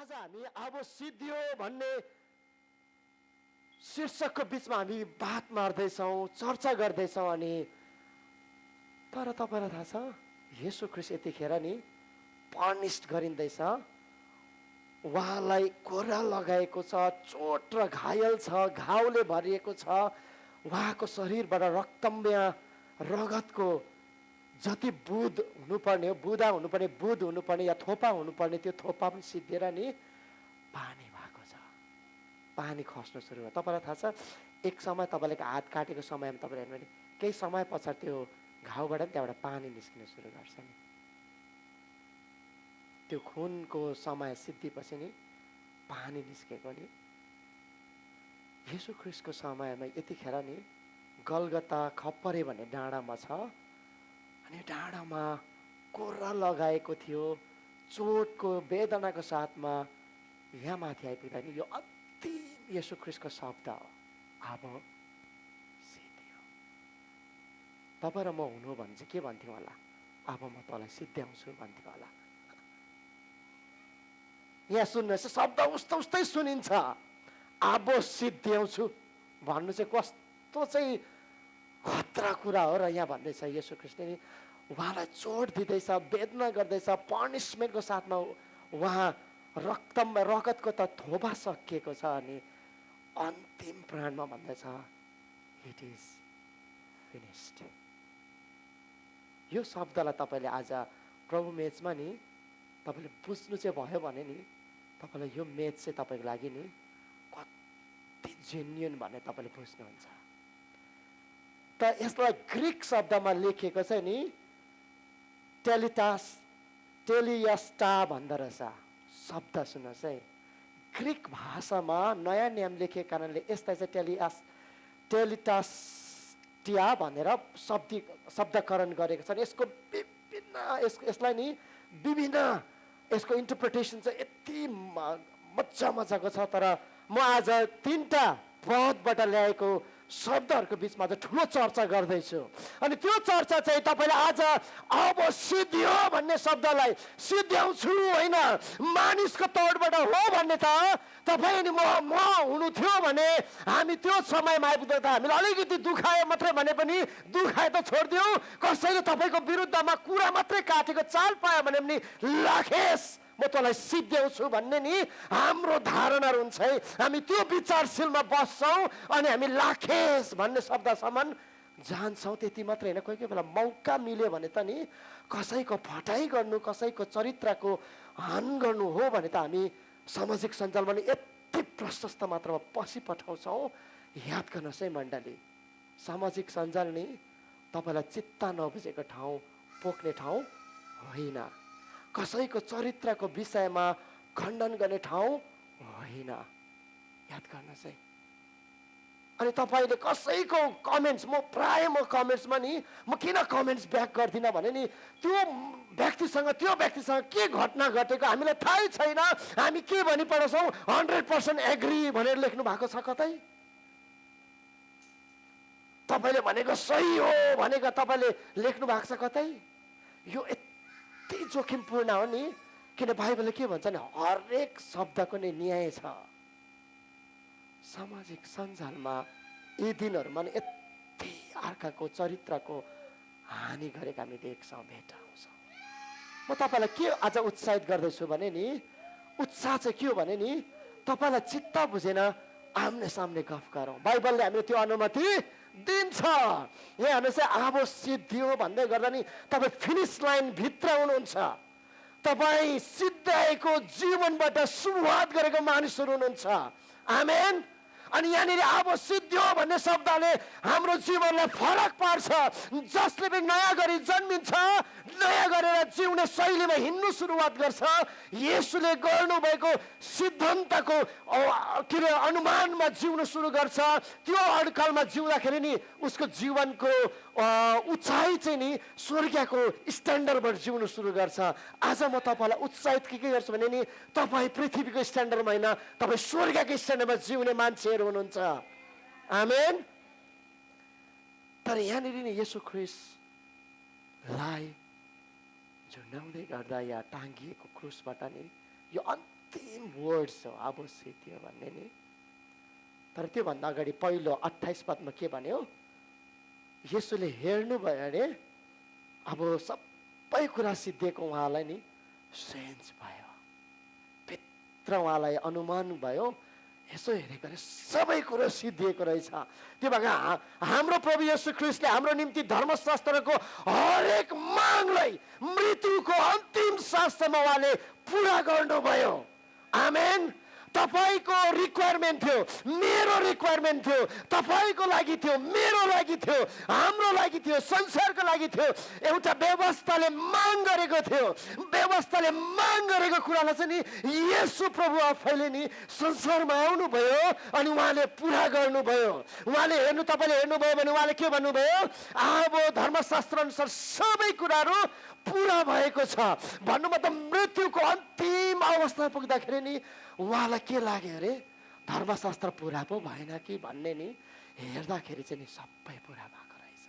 आज हामी अब सिद्धियो भन्ने शीर्षकको बीचमा हामी बात मार्दैछौँ, चर्चा गर्दैछौँ। अनि तर तपाईँलाई थाहा छ, येशू ख्रीष्ट यतिखेर नि पनिष्ड गरिँदैछ। उहाँलाई कोरा लगाएको छ, चोट र घायल छ, घाउले भरिएको छ। उहाँको शरीरबाट रक्तम्य रगतको जति बुँद हुनुपर्ने हो, बुँदा हुनुपर्ने, बुँद हुनुपर्ने या थोपा हुनुपर्ने, त्यो थोपा पनि सिद्धिएर नि पानी भएको छ। पानी खस्नु सुरु भयो। तपाईँलाई थाहा छ, एक समय तपाईँले हात काटेको समयमा तपाईँले हेर्नु भने केही समय पछाडि त्यो घाउबाट नि त्यहाँबाट पानी निस्किन सुरु गर्छ नि। त्यो खुनको समय सिद्धिपछि नि पानी निस्केको नि। येशू ख्रीष्टको समयमा यतिखेर नि गलगता खप्परे भन्ने डाँडामा छ। अनि डाँडामा कोरा लगाएको थियो, चोटको वेदनाको साथमा यहाँ माथि आइपुग्दा नि यो अन्तिम येशू ख्रीष्टको शब्द हो, अब सिद्धियो। तपाईँ र म हुनु भने चाहिँ के भन्थ्यौँ होला? अब म तँलाई सिद्ध्याउँछु भन्थ्यो होला। यहाँ सुन्नुहोस्, शब्द उस्तो उस्तै सुनिन्छ, अब सिद्ध्याउँछु भन्नु चाहिँ कस्तो चाहिँ खतरा कुरा हो। र यहाँ भन्दैछ येशू ख्रीष्टले नि उहाँलाई चोट दिँदैछ, वेदना गर्दैछ, पनिसमेन्टको साथमा उहाँ रक्तमा रगतको त थोपा सकिएको छ। अनि अन्तिम प्राणमा भन्दैछ इट इज फिनिस्ड। यो शब्दलाई तपाईँले आज प्रभु मेचमा नि तपाईँले बुझ्नु चाहिँ भयो भने नि तपाईँलाई यो मेच चाहिँ तपाईँको लागि नि कति जेन्युन भन्ने तपाईँले बुझ्नुहुन्छ। त यसलाई ग्रिक शब्दमा लेखिएको छ नि टेलियस्टा भन्दो रहेछ शब्द। सुन्नुहोस् है, ग्रिक भाषामा नयाँ नियम लेखेको कारणले यसलाई चाहिँ टेलिटास्टिया भनेर शब्दकरण गरेको छ। यसको विभिन्न यसलाई नि विभिन्न यसको इन्टरप्रिटेसन चाहिँ यति मजाको छ। तर म आज 3टा पदबाट ल्याएको शब्दहरूको बिचमा चाहिँ ठुलो चर्चा गर्दैछु। अनि त्यो चर्चा चाहिँ तपाईँले आज अब सिद्धियो भन्ने शब्दलाई सिद्ध्याउँछु होइन, मानिसको तौरबाट हो भन्ने त तपाईँ अनि म हुनु थियो भने हामी त्यो समयमा आइपुग्दा त हामीलाई अलिकति दुखायो मात्रै भने पनि दुखाए त छोडिदिउँ। कसैले तपाईँको विरुद्धमा कुरा मात्रै काटेको चाल पायो भने पनि लाखेस म तँलाई सिद्ध्याउँछु भन्ने नि हाम्रो धारणाहरू हुन्छ है। हामी त्यो विचारशीलमा बस्छौँ अनि हामी लाखेस भन्ने शब्दसम्म जान्छौँ। त्यति मात्रै होइन, कोही कोही बेला मौका मिल्यो भने त नि कसैको फटाइ गर्नु, कसैको चरित्रको हान गर्नु हो भने त हामी सामाजिक सञ्जालमा नि यति प्रशस्त मात्रामा पछि पठाउँछौँ। याद गर्नुहोस् है मण्डली, सामाजिक सञ्जाल नि तपाईँलाई चित्त नबुझेको ठाउँ, पोख्ने ठाउँ होइन, कसैको चरित्रको विषयमा खण्डन गर्ने ठाउँ होइन। याद गर्नुहोस् है। अनि तपाईँले कसैको कमेन्ट्स, म कमेन्ट्समा नि म किन कमेन्ट्स ब्याक गर्दिनँ भने नि त्यो व्यक्तिसँग के घटना घटेको हामीलाई थाहै छैन। हामी के भनी पढ्छौँ 100% एग्री भनेर लेख्नु भएको छ कतै। तपाईँले भनेको सही हो भनेको तपाईँले लेख्नु भएको छ कतै। यो यति जोखिमपूर्ण हो नि, किन बाइबलले के भन्छ नि हरेक शब्दको नै न्याय छ। सामाजिक सञ्जालमा यी दिनहरूमा यति अर्काको चरित्रको हानि गरेका हामी देख्छौँ, भेटाउँछौँ। म तपाईँलाई के आज उत्साहित गर्दैछु भने नि, उत्साह चाहिँ के हो भने नि तपाईँलाई चित्त बुझेन आम्ने सामने गफ गरौँ। बाइबलले हामीले त्यो अनुमति दिन्छ। यहाँ हेर्नुहोस् है, अब सिद्धियो भन्दै गर्दा नि तपाईँ फिनिस लाइन भित्र हुनुहुन्छ। तपाईँ सिद्धाएको जीवनबाट सुरुवात गरेको मानिसहरू हुनुहुन्छ। आमेन। अनि यहाँनिर अब सिद्धियो भन्ने शब्दले हाम्रो जीवनलाई फरक पार्छ। जसले पनि नयाँ गरी जन्मिन्छ, नयाँ गरेर जिउने शैलीमा हिँड्नु सुरुवात गर्छ, येशूले गर्नुभएको सिद्धान्तको के अरे अनुमानमा जिउनु सुरु गर्छ। त्यो अड्कलमा जिउँदाखेरि नि उसको जीवनको उचाइ चाहिँ नि स्वर्गको स्ट्यान्डर्डबाट जिउनु सुरु गर्छ। आज म तपाईँलाई उत्साहित के गर्छु भने नि तपाईँ पृथ्वीको स्ट्यान्डर्डमा होइन, तपाईँ स्वर्गको स्ट्यान्डर्डमा जिउने मान्छेहरू हुनुहुन्छ। आमेन। तर यहाँनिर नि येशू ख्रीष्टलाई झुन्डाउँदै गर्दा या टाँगिएको क्रुसबाट नि यो अन्तिम वर्ड्स हो अब सिद्धियो भन्ने नि। तर त्योभन्दा अगाडि पहिलो 28 पदमा के भन्यो? येशूले हेर्नुभयो अरे, अब सबै कुरा सिद्धिएको उहाँलाई नि सेन्स भयो, भित्र उहाँलाई अनुमान भयो, यसो हेरेको अरे सबै कुरो सिद्धिएको रहेछ। त्यो भएर हाम्रो प्रभु येशू ख्रीष्टले हाम्रो निम्ति धर्मशास्त्रको हरेक मागलाई मृत्युको अन्तिम साससम्म उहाँले पुरा गर्नुभयो। आमेन। तपाईको रिक्वायरमेन्ट थियो, मेरो रिक्वायरमेन्ट थियो, तपाईको लागि थियो, मेरो लागि थियो, हाम्रो लागि थियो, संसारको लागि थियो। एउटा व्यवस्थाले माग गरेको थियो, व्यवस्थाले माग गरेको कुरालाई चाहिँ नि येशू प्रभु आफैले नि संसारमा आउनुभयो अनि उहाँले पुरा गर्नुभयो। उहाँले तपाईँले हेर्नुभयो भने उहाँले के भन्नुभयो? अब धर्मशास्त्र अनुसार सबै कुराहरू पुरा भएको छ भन्नु मतलब मृत्युको अन्तिम अवस्था पुग्दाखेरि नि उहाँलाई के लाग्यो अरे, धर्मशास्त्र पुरा पो भएन कि भन्ने नि हेर्दाखेरि चाहिँ नि सबै पुरा भएको रहेछ,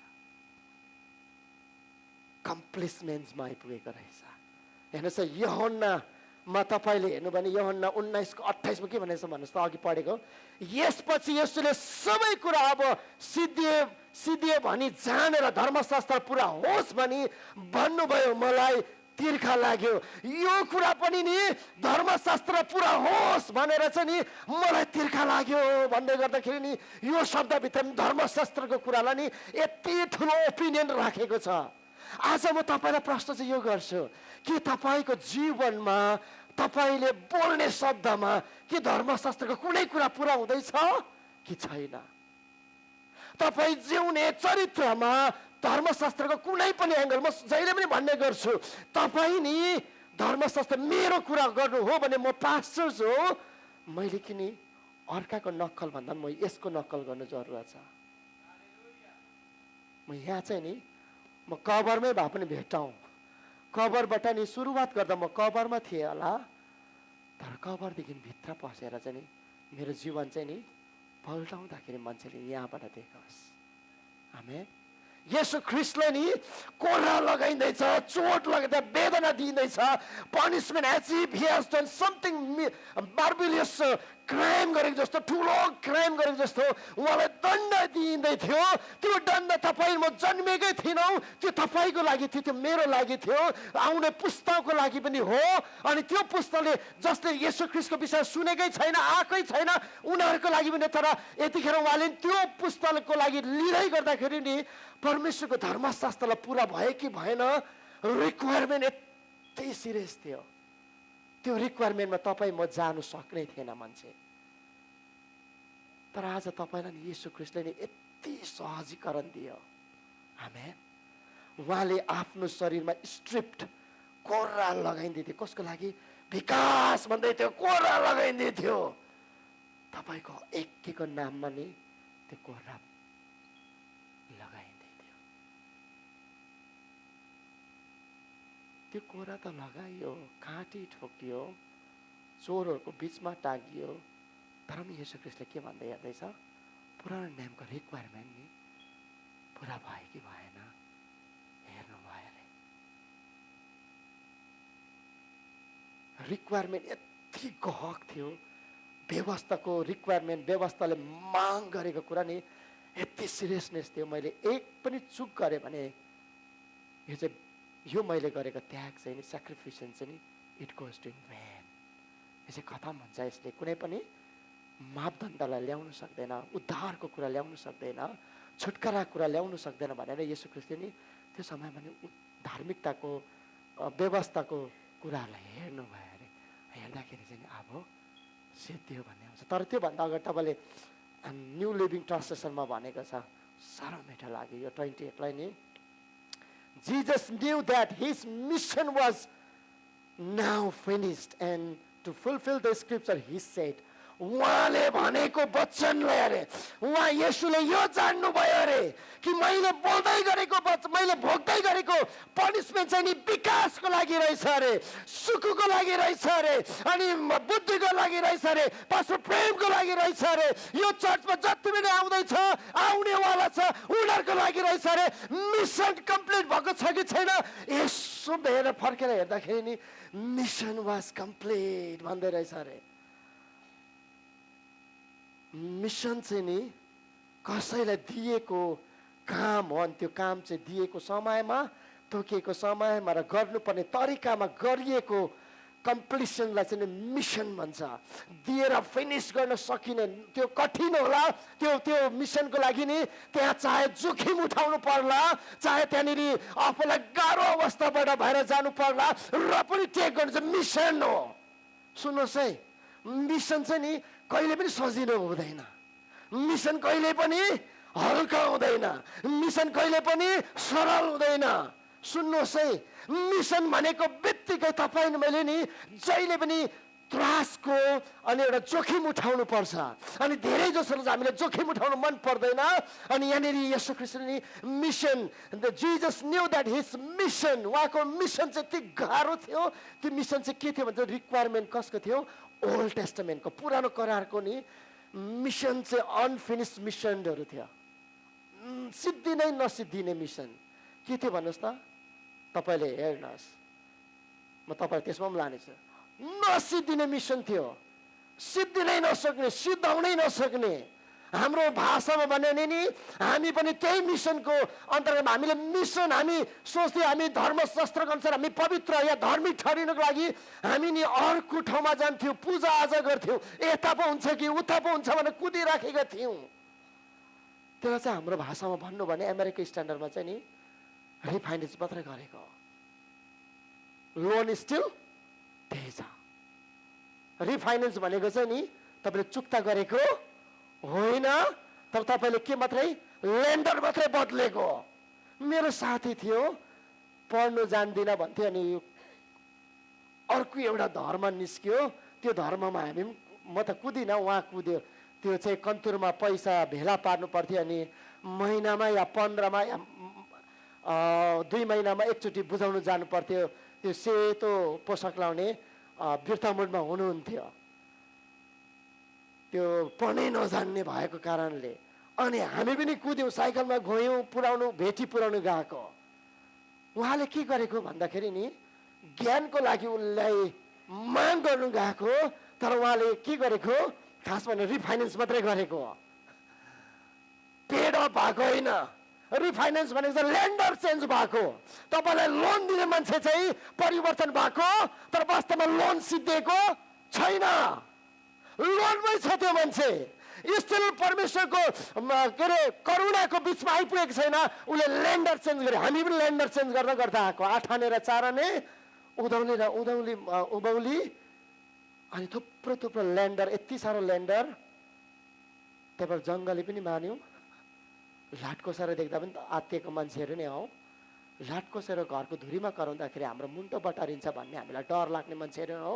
कम्प्लिसमेन्ट्समा आइपुगेको रहेछ। हेर्नुहोस् यूहन्नामा तपाईँले हेर्नु भने यूहन्ना 19:28 के भनेछ भन्नुहोस् त, अघि पढेको। यसपछि येशूले सबै कुरा अब सिद्धिए भनी जानेर धर्मशास्त्र पुरा होस् भनी भन्नुभयो। मलाई तिर्खा लाग्यो यो कुरा पनि नि धर्मशास्त्र पुरा होस् भनेर चाहिँ नि मलाई तिर्खा लाग्यो भन्दै गर्दाखेरि नि यो शब्दभित्र धर्मशास्त्रको कुरालाई नि यति ठुलो ओपिनियन राखेको छ। आज म तपाईँलाई प्रश्न चाहिँ यो गर्छु कि तपाईँको जीवनमा तपाईँले बोल्ने शब्दमा के धर्मशास्त्रको कुनै कुरा पुरा हुँदैछ कि छैन? तपाईँ जिउने चरित्रमा धर्मशास्त्रको कुनै पनि एङ्गल, म जहिले पनि भन्ने गर्छु, तपाईँ नि धर्मशास्त्र मेरो कुरा गर्नु हो भने म पास्टर हो, मैले किन अर्काको नक्कल भन्दा म यसको नक्कल गर्नु जरुरत छ। म यहाँ चाहिँ नि म कभरमै भए पनि भेटाउँ, कभरबाट नि सुरुवात गर्दा म कभरमा थिएँ होला, तर कभरदेखि भित्र पसेर चाहिँ नि मेरो जीवन चाहिँ नि पल्टाउँदाखेरि मान्छेले यहाँबाट देखोस्। आमेन। येशू ख्रीष्टले नि कोर्रा लगाइँदैछ, चोट लगाइँदा वेदना दिँदैछ, punishment as if he has done something marvellous crime गरेको जस्तो, ठुलो क्राइम गरेको जस्तो उहाँलाई दण्ड दिँदै थियो। त्यो दण्ड तपाईँ म जन्मेकै थिएनौँ, त्यो तपाईँको लागि थियो, त्यो मेरो लागि थियो, आउने पुस्ताको लागि पनि हो। अनि त्यो पुस्ताले जसले येशू ख्रीष्टको विषय सुनेकै छैन, आएकै छैन, उनीहरूको लागि पनि, तर यतिखेर उहाँले त्यो पुस्ताको लागि लिँदै गर्दाखेरि नि परमेश्वरको धर्मशास्त्रलाई पुरा भयो कि भएन, रिक्वायरमेन्ट यति सिरियस थियो। त्यो रिक्वायरमेन्टमा तपाईँ म जानु सक्ने थिएन मान्छे, तर आज तपाईँलाई नि येशू ख्रीष्टले नि यति सहजीकरण दियो। आमेन। उहाँले आफ्नो शरीरमा स्ट्रिप्ट कोर्रा लगाइदिए थियो। कसको लागि? विकास भन्दै थियो, कोर्रा लगाइदिए थियो। तपाईँको एकैको नाममा नि त्यो कोर्रा लगाइदिए थियो। त्यो कोर्रा त लगाइयो, काँटी ठोकियो, चोरहरूको बिचमा टाँगियो, तर पनि येशू ख्रीष्टले के भन्दै हेर्दैछ? पुरानो नियमको रिक्वायरमेन्ट नि पुरा भयो कि भएन हेर्नु भयो अरे। रिक्वायरमेन्ट यति गहक थियो, व्यवस्थाको रिक्वायरमेन्ट, व्यवस्थाले माग गरेको कुरा नि यति सिरियसनेस थियो। मैले एक पनि चुक गरेँ भने यो मैले गरेको त्याग चाहिँ नि, सेक्रिफिसन चाहिँ नि, it goes to in vain. यो चाहिँ खतम हुन्छ। यसले कुनै पनि मापदण्डलाई ल्याउन सक्दैन, उद्धारको कुरा ल्याउन सक्दैन, छुटकारा कुरा ल्याउन सक्दैन भनेर येशू ख्रीष्टले नि त्यो समयमा नि धार्मिकताको व्यवस्थाको कुराहरूलाई हेर्नुभयो अरे। हेर्दाखेरि चाहिँ अब सिद्धियो भन्ने आउँछ। तर त्योभन्दा अगाडि तपाईँले न्यू लिभिङ ट्रान्सलेसनमा भनेको छ, साह्रो मिठो लाग्यो यो 28 लाई नि। Jesus knew that his mission was now finished, and to fulfill the scripture he said, उहाँले भनेको वचनलाई अरे उहाँ येशूले यो जान्नुभयो अरे कि मैले बोल्दै गरेको मैले भोग्दै गरेको पनिसमेन्ट चाहिँ नि विकासको लागि रहेछ अरे, सुखको लागि रहेछ अरे, अनि बुद्धिको लागि रहेछ अरे, पास्टर प्रेमको लागि रहेछ अरे, यो चर्चमा जति पनि आउँदैछ आउनेवाला छ उनीहरूको लागि रहेछ अरे। मिसन कम्प्लिट भएको छ कि छैन यसो हेरेर फर्केर हेर्दाखेरि नि मिसन वाज कम्प्लिट भन्दै रहेछ अरे। मिसन चाहिँ नि कसैलाई दिएको काम हो, अनि त्यो काम चाहिँ दिएको समयमा तोकिएको समयमा र गर्नुपर्ने तरिकामा गरिएको कम्प्लिसनलाई चाहिँ मिसन भन्छ। दिएर फिनिस गर्न सकिने त्यो कठिन होला, त्यो मिसनको लागि नि त्यहाँ चाहे जोखिम उठाउनु पर्ला, चाहे त्यहाँनिर आफूलाई गाह्रो अवस्थाबाट भएर जानु पर्ला र पनि टेक गर्नु चाहिँ मिसन हो। सुन्नुहोस् है, मिसन चाहिँ नि कहिले पनि सजिलो हुँदैन, मिसन कहिले पनि हल्का हुँदैन, मिसन कहिले पनि सरल हुँदैन। सुन्नुहोस् है, मिसन भनेको बित्तिकै तपाईँ मैले नि जहिले पनि त्रासको अनि एउटा जोखिम उठाउनु पर्छ, अनि धेरै जसो हामीले जोखिम उठाउनु मन पर्दैन। अनि यहाँनिर येशू ख्रीष्टले नि mission, Jesus knew that his mission, उहाँको मिसन चाहिँ यति गाह्रो थियो। त्यो मिसन चाहिँ के थियो भन्छ रिक्वायरमेन्ट कसको थियो? ओल्ड टेस्टामेन्टको पुरानो करारको नि मिसन चाहिँ अनफिनिस मिसनहरू थियो, सिद्धिनै नसिद्धिने मिसन। के थियो भन्नुहोस् त? तपाईँले हेर्नुहोस्, म तपाईँ त्यसमा पनि लानेछु। नसिद्धिने मिसन थियो, सिद्धिनै नसक्ने, सिद्धाउनै नसक्ने। हाम्रो भाषामा भन्यो भने नि हामी पनि त्यही मिसनको अन्तर्गत हामीले मिसन हामी सोच्थ्यौँ, हामी धर्मशास्त्रको अनुसार हामी पवित्र या धार्मिक ठहरिनको लागि हामी नि अर्को ठाउँमा जान्थ्यौँ, पूजाआजा गर्थ्यौँ, यता पो हुन्छ कि उता पो हुन्छ भनेर कुदिराखेका थियौँ। त्यसलाई चाहिँ हाम्रो भाषामा भन्नु भने अमेरिका स्ट्यान्डर्डमा चाहिँ नि रिफाइनेन्स मात्रै गरेको, लोन स्टिल त्यही छ। रिफाइनेन्स भनेको चाहिँ नि तपाईँले चुक्ता गरेको होइन, तर तपाईँले के मात्रै लेन्डर मात्रै बदलेको। मेरो साथी थियो, पढ्नु जान्दिनँ भन्थ्यो, अनि अर्को एउटा धर्म निस्क्यो, त्यो धर्ममा हामी म त कुदिनँ, उहाँ कुद्यो। त्यो चाहिँ कन्तुरमा पैसा भेला पार्नु पर्थ्यो, अनि महिनामा या 15मा या 2 महिनामा एकचोटि बुझाउनु जानु पर्थ्यो। त्यो सेतो पोसाक लाउने बिर्तामुडमा हुनुहुन्थ्यो, त्यो पढ्नै नजान्ने भएको कारणले। अनि हामी पनि कुद्यौँ, साइकलमा गयौँ, पुऱ्याउनु भेटी पुऱ्याउनु गएको। उहाँले के गरेको भन्दाखेरि नि ज्ञानको लागि उसलाई माग गर्नु गएको, तर उहाँले के गरेको खास भनेर रिफाइनेन्स मात्रै गरेको, पेड अप भएको होइन। रिफाइनेन्स भनेको चाहिँ लेन्डर चेन्ज भएको। तपाईँलाई लोन दिने मान्छे चाहिँ परिवर्तन भएको, तर वास्तवमा लोन सिद्धिएको छैन, लोनमै छ त्यो मान्छे। स्टिल परमेश्वरको के अरे करुणाको बिचमा आइपुगेको छैन, उसले लेन्डर चेन्ज गरे। हामी पनि लेन्डर चेन्ज गर्दा गर्दा आएको, आठाने र चाराने, उधौली र उभौली, अनि थुप्रो थुप्रो लेन्डर, यति साह्रो लेन्डर। त्यहाँबाट जङ्गली पनि मान्यौँ, लाटकोसेरो देख्दा पनि त आत्तिएको मान्छेहरू नै हौ। लाटकोसेरो घरको धुरीमा कराउँदाखेरि हाम्रो मुन्टो बटारिन्छ भन्ने हामीलाई डर लाग्ने मान्छेहरू हौ।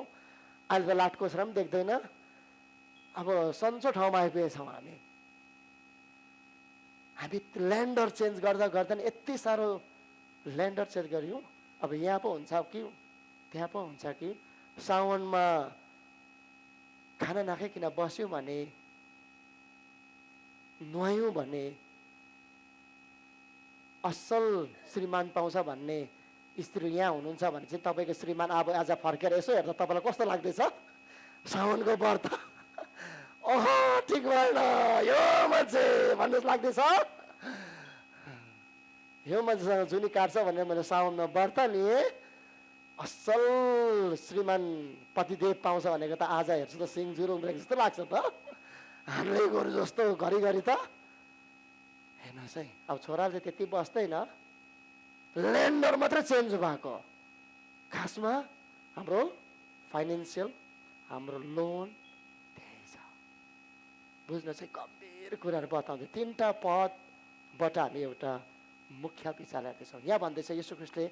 अहिले त लाटकोसेरो पनि देख्दैन, अब सन्चो ठाउँमा आइपुगेछौँ हामी। ल्यान्डर चेन्ज गर्दा गर्दा नि यति साह्रो ल्यान्डर चेन्ज गऱ्यौँ। अब यहाँ पो हुन्छ कि त्यहाँ पो हुन्छ कि, साउनमा खाना नखाइकन बस्यौँ भने, नुहायौँ भने असल श्रीमान पाउँछ भन्ने स्त्री यहाँ हुनुहुन्छ भने चाहिँ तपाईँको श्रीमान अब आज फर्केर यसो हेर्दा तपाईँलाई कस्तो लाग्दैछ? साउनको व्रत ओहो ठिक भएन यो मान्छे भन्नु लाग्दैछ, यो मान्छेसँग जुनी काट्छ भनेर मैले साउनमा व्रत लिएँ। असल श्रीमान पतिदेव पाउँछ भनेको त आज हेर्छु त सिङ जुरुङ रहेको जस्तो लाग्छ त, हामीले गोरु जस्तो घरिघरि त। हेर्नुहोस् है, अब छोराले त्यति बस्दैन, ल्यान्डर मात्रै चेन्ज भएको। खासमा हाम्रो फाइनेन्सियल, हाम्रो लोन त्यही छ। बुझ्न चाहिँ गम्भीर कुराहरू बताउँदै 3टा पदबाट हामी एउटा मुख्य विचार हेर्दैछौँ। यहाँ भन्दैछ येशू ख्रीष्टले,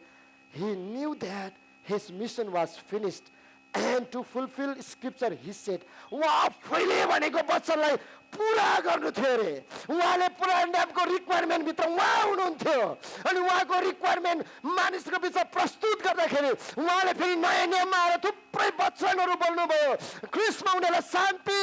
he knew that his mission was finished and to fulfill scripture he said, उहाँ आफैले भनेको वचनलाई पुरा गर्नु थियो अरे। उहाँले पुरानो नियमको रिक्वायरमेन्ट भित्र उहाँ हुनुहुन्थ्यो अनि उहाँको रिक्वायरमेन्ट मानिसको बिचमा प्रस्तुत गर्दाखेरि उहाँले फेरि नयाँ नियममा आएर थुप्रै वचनहरू बोल्नुभयो। क्रिस्मा उनीहरूलाई शान्ति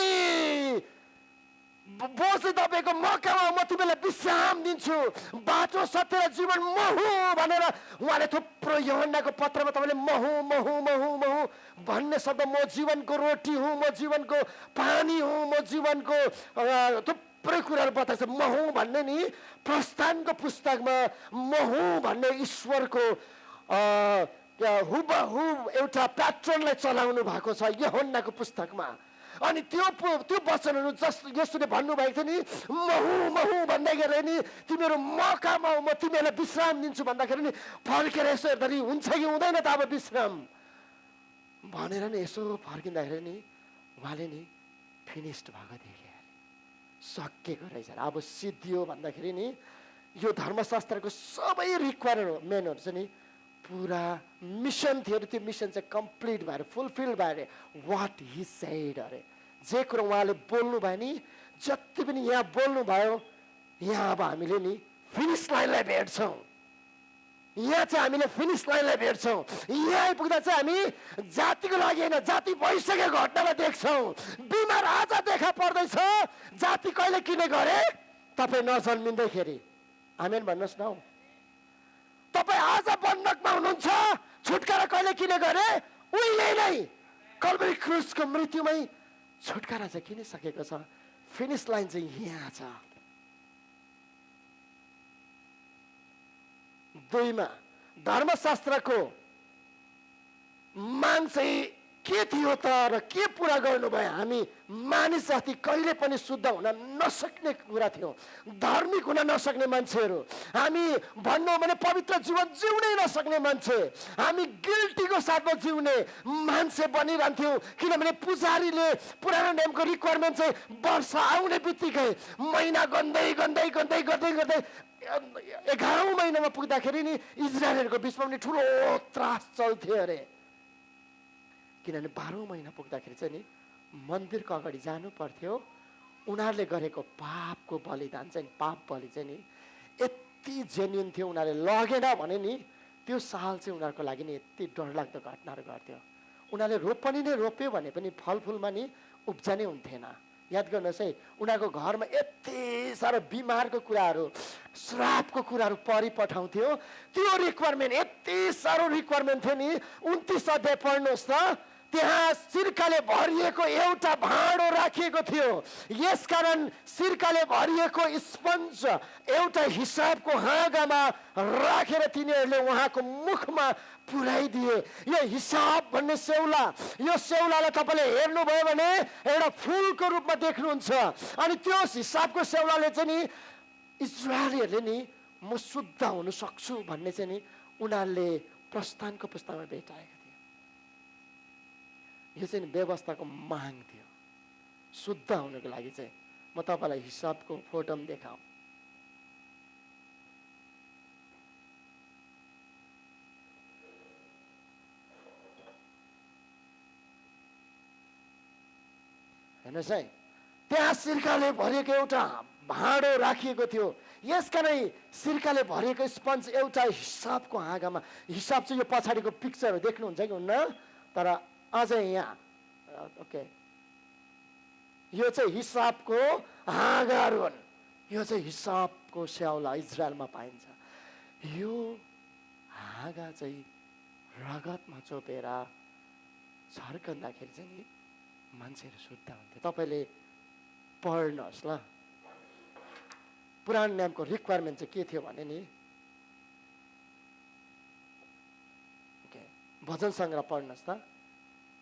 बोझ दबेको मौकामा म तिमीलाई विश्राम दिन्छु, बाटो सत्य र जीवन म हुँ भनेर उहाँले थुप्रो यूहन्नाको पत्रमा तपाईँले म हुँ म हुँ म हुँ म हुँ भन्ने शब्द, म जीवनको रोटी हुँ, म जीवनको पानी हुँ, म जीवनको थुप्रै कुराहरू बताउँछ। म हुँ भन्ने नि प्रस्थानको पुस्तकमा म हुँ भन्ने ईश्वरको हुबहु एउटा प्याटर्नलाई चलाउनु भएको छ यूहन्नाको पुस्तकमा। अनि त्यो वचनहरू यसुले भन्नुभएको थियो नि, म हुँ भन्दाखेरि नि तिमीहरू मौकामा हो, म तिमीहरूलाई विश्राम दिन्छु भन्दाखेरि नि फर्केर यसो हेर्दाखेरि हुन्छ कि हुँदैन त अब विश्राम भनेर नि यसो फर्किँदाखेरि नि उहाँले नि फिनिस्ड भएको देखे, सकिएको रहेछ। अब सिद्धियो भन्दाखेरि नि यो धर्मशास्त्रको सबै रिक्वायरमेन्टहरू चाहिँ नि पुरा मिसन थियो अरे। त्यो मिसन चाहिँ कम्प्लिट भएर फुलफिल भएर वाट हि सेड अरे। जे कुरो उहाँले बोल्नु भयो नि, जति पनि यहाँ बोल्नु भयो, यहाँ अब हामीले नि फिनिस लाइनलाई भेट्छौँ। यहाँ चाहिँ हामीले फिनिस लाइनलाई भेट्छौँ। यहाँ आइपुग्दा चाहिँ हामी जातिको लागि होइन, जाति भइसकेको घटनालाई देख्छौँ। बिमार आज देखा पर्दैछ, जाति कहिले किन गरे? तपाईँ नजन्मिँदैखेरि। आमेन भन्नुहोस् न। तपाईँ आज बन्धकमा हुनुहुन्छ, छुटकारा कहिले किन गरे? उहिले नै कल्भरी क्रुसको मृत्युमै छुटकारा चाहिँ किनिसकेको छ। फिनिस लाइन चाहिँ यहाँ छ। 2 मा धर्मशास्त्रको माग चाहिँ के थियो त र के पुरा गर्नुभयो? हामी मानिस जाति कहिले पनि शुद्ध हुन नसक्ने कुरा थियो, धार्मिक हुन नसक्ने मान्छेहरू, हामी भन्नु भने पवित्र जीवन जिउनै नसक्ने मान्छे, हामी गिल्टीको साथमा जिउने मान्छे बनिरहन्थ्यौँ। किनभने पुजारीले पुरानो नियमको रिक्वायरमेन्ट चाहिँ वर्ष आउने बित्तिकै महिना गन्दै गन्दै गन्दै गर्दै गर्दै 11औं महिनामा पुग्दाखेरि नि इजरायलहरूको बिचमा पनि ठुलो त्रास चल्थ्यो अरे। किनभने 12औं महिना पुग्दाखेरि चाहिँ नि मन्दिरको अगाडि जानु पर्थ्यो। उनीहरूले गरेको पापको बलिदान चाहिँ पाप बलि चाहिँ नि यति जेन्युन थियो, उनीहरूले लगेन भने नि त्यो साल चाहिँ उनीहरूको लागि नि यति डरलाग्दो घटनाहरू गर्थ्यो। उनीहरूले रोपनी नै रोप्यो भने पनि फलफुलमा नि उब्जनै हुन्थेन। याद गर्नुहोस् है, उनीहरूको घरमा यति साह्रो बिमारको कुराहरू, श्रापको कुराहरू परिपठाउँथ्यो। त्यो रिक्वायरमेन्ट यति साह्रो रिक्वायरमेन्ट थियो नि। 29 अध्याय पढ्नुहोस् त, त्यहाँ सिरकाले भरिएको एउटा भाँडो राखिएको थियो। यसकारण सिरकाले भरिएको स्पन्ज एउटा हिसाबको हाँगामा राखेर तिनीहरूले उहाँको मुखमा पुर्याइदिए। यो हिसाब भन्ने सेउला, यो सेउलालाई तपाईँले हेर्नुभयो भने एउटा फुलको रूपमा देख्नुहुन्छ। अनि त्यो हिसाबको सेउलाले चाहिँ नि इजरायलीहरूले नि म शुद्ध हुन सक्छु भन्ने चाहिँ नि उनीहरूले प्रस्थानको पुस्तकमा भेटाएको थियो। यो चाहिँ व्यवस्थाको माग थियो शुद्ध हुनको लागि चाहिँ। म तपाईँलाई हिसाबको फोटो पनि देखाऊँ। हेर्नुहोस् है, त्यहाँ सिरकाले भरिएको एउटा भाँडो राखिएको थियो। यसकारण सिरकाले भरिएको स्पन्ज एउटा हिसाबको हाँगामा, हिसाब चाहिँ यो पछाडिको पिक्चरहरू देख्नुहुन्छ कि हुन्न, तर अझै यहाँ ओके, यो चाहिँ हिसाबको हाँगाहरू हुन्। यो चाहिँ हिसाबको स्याउला इजरायलमा पाइन्छ। यो हाँगा चाहिँ रगतमा चोपेर छर्कँदाखेरि चाहिँ नि मान्छेहरू शुद्ध हुन्थे। तपाईँले पढ्नुहोस् ल, पुरानो नियमको रिक्वायरमेन्ट चाहिँ के थियो भने नि, ओके, भजन सङ्ग्रह पढ्नुहोस् त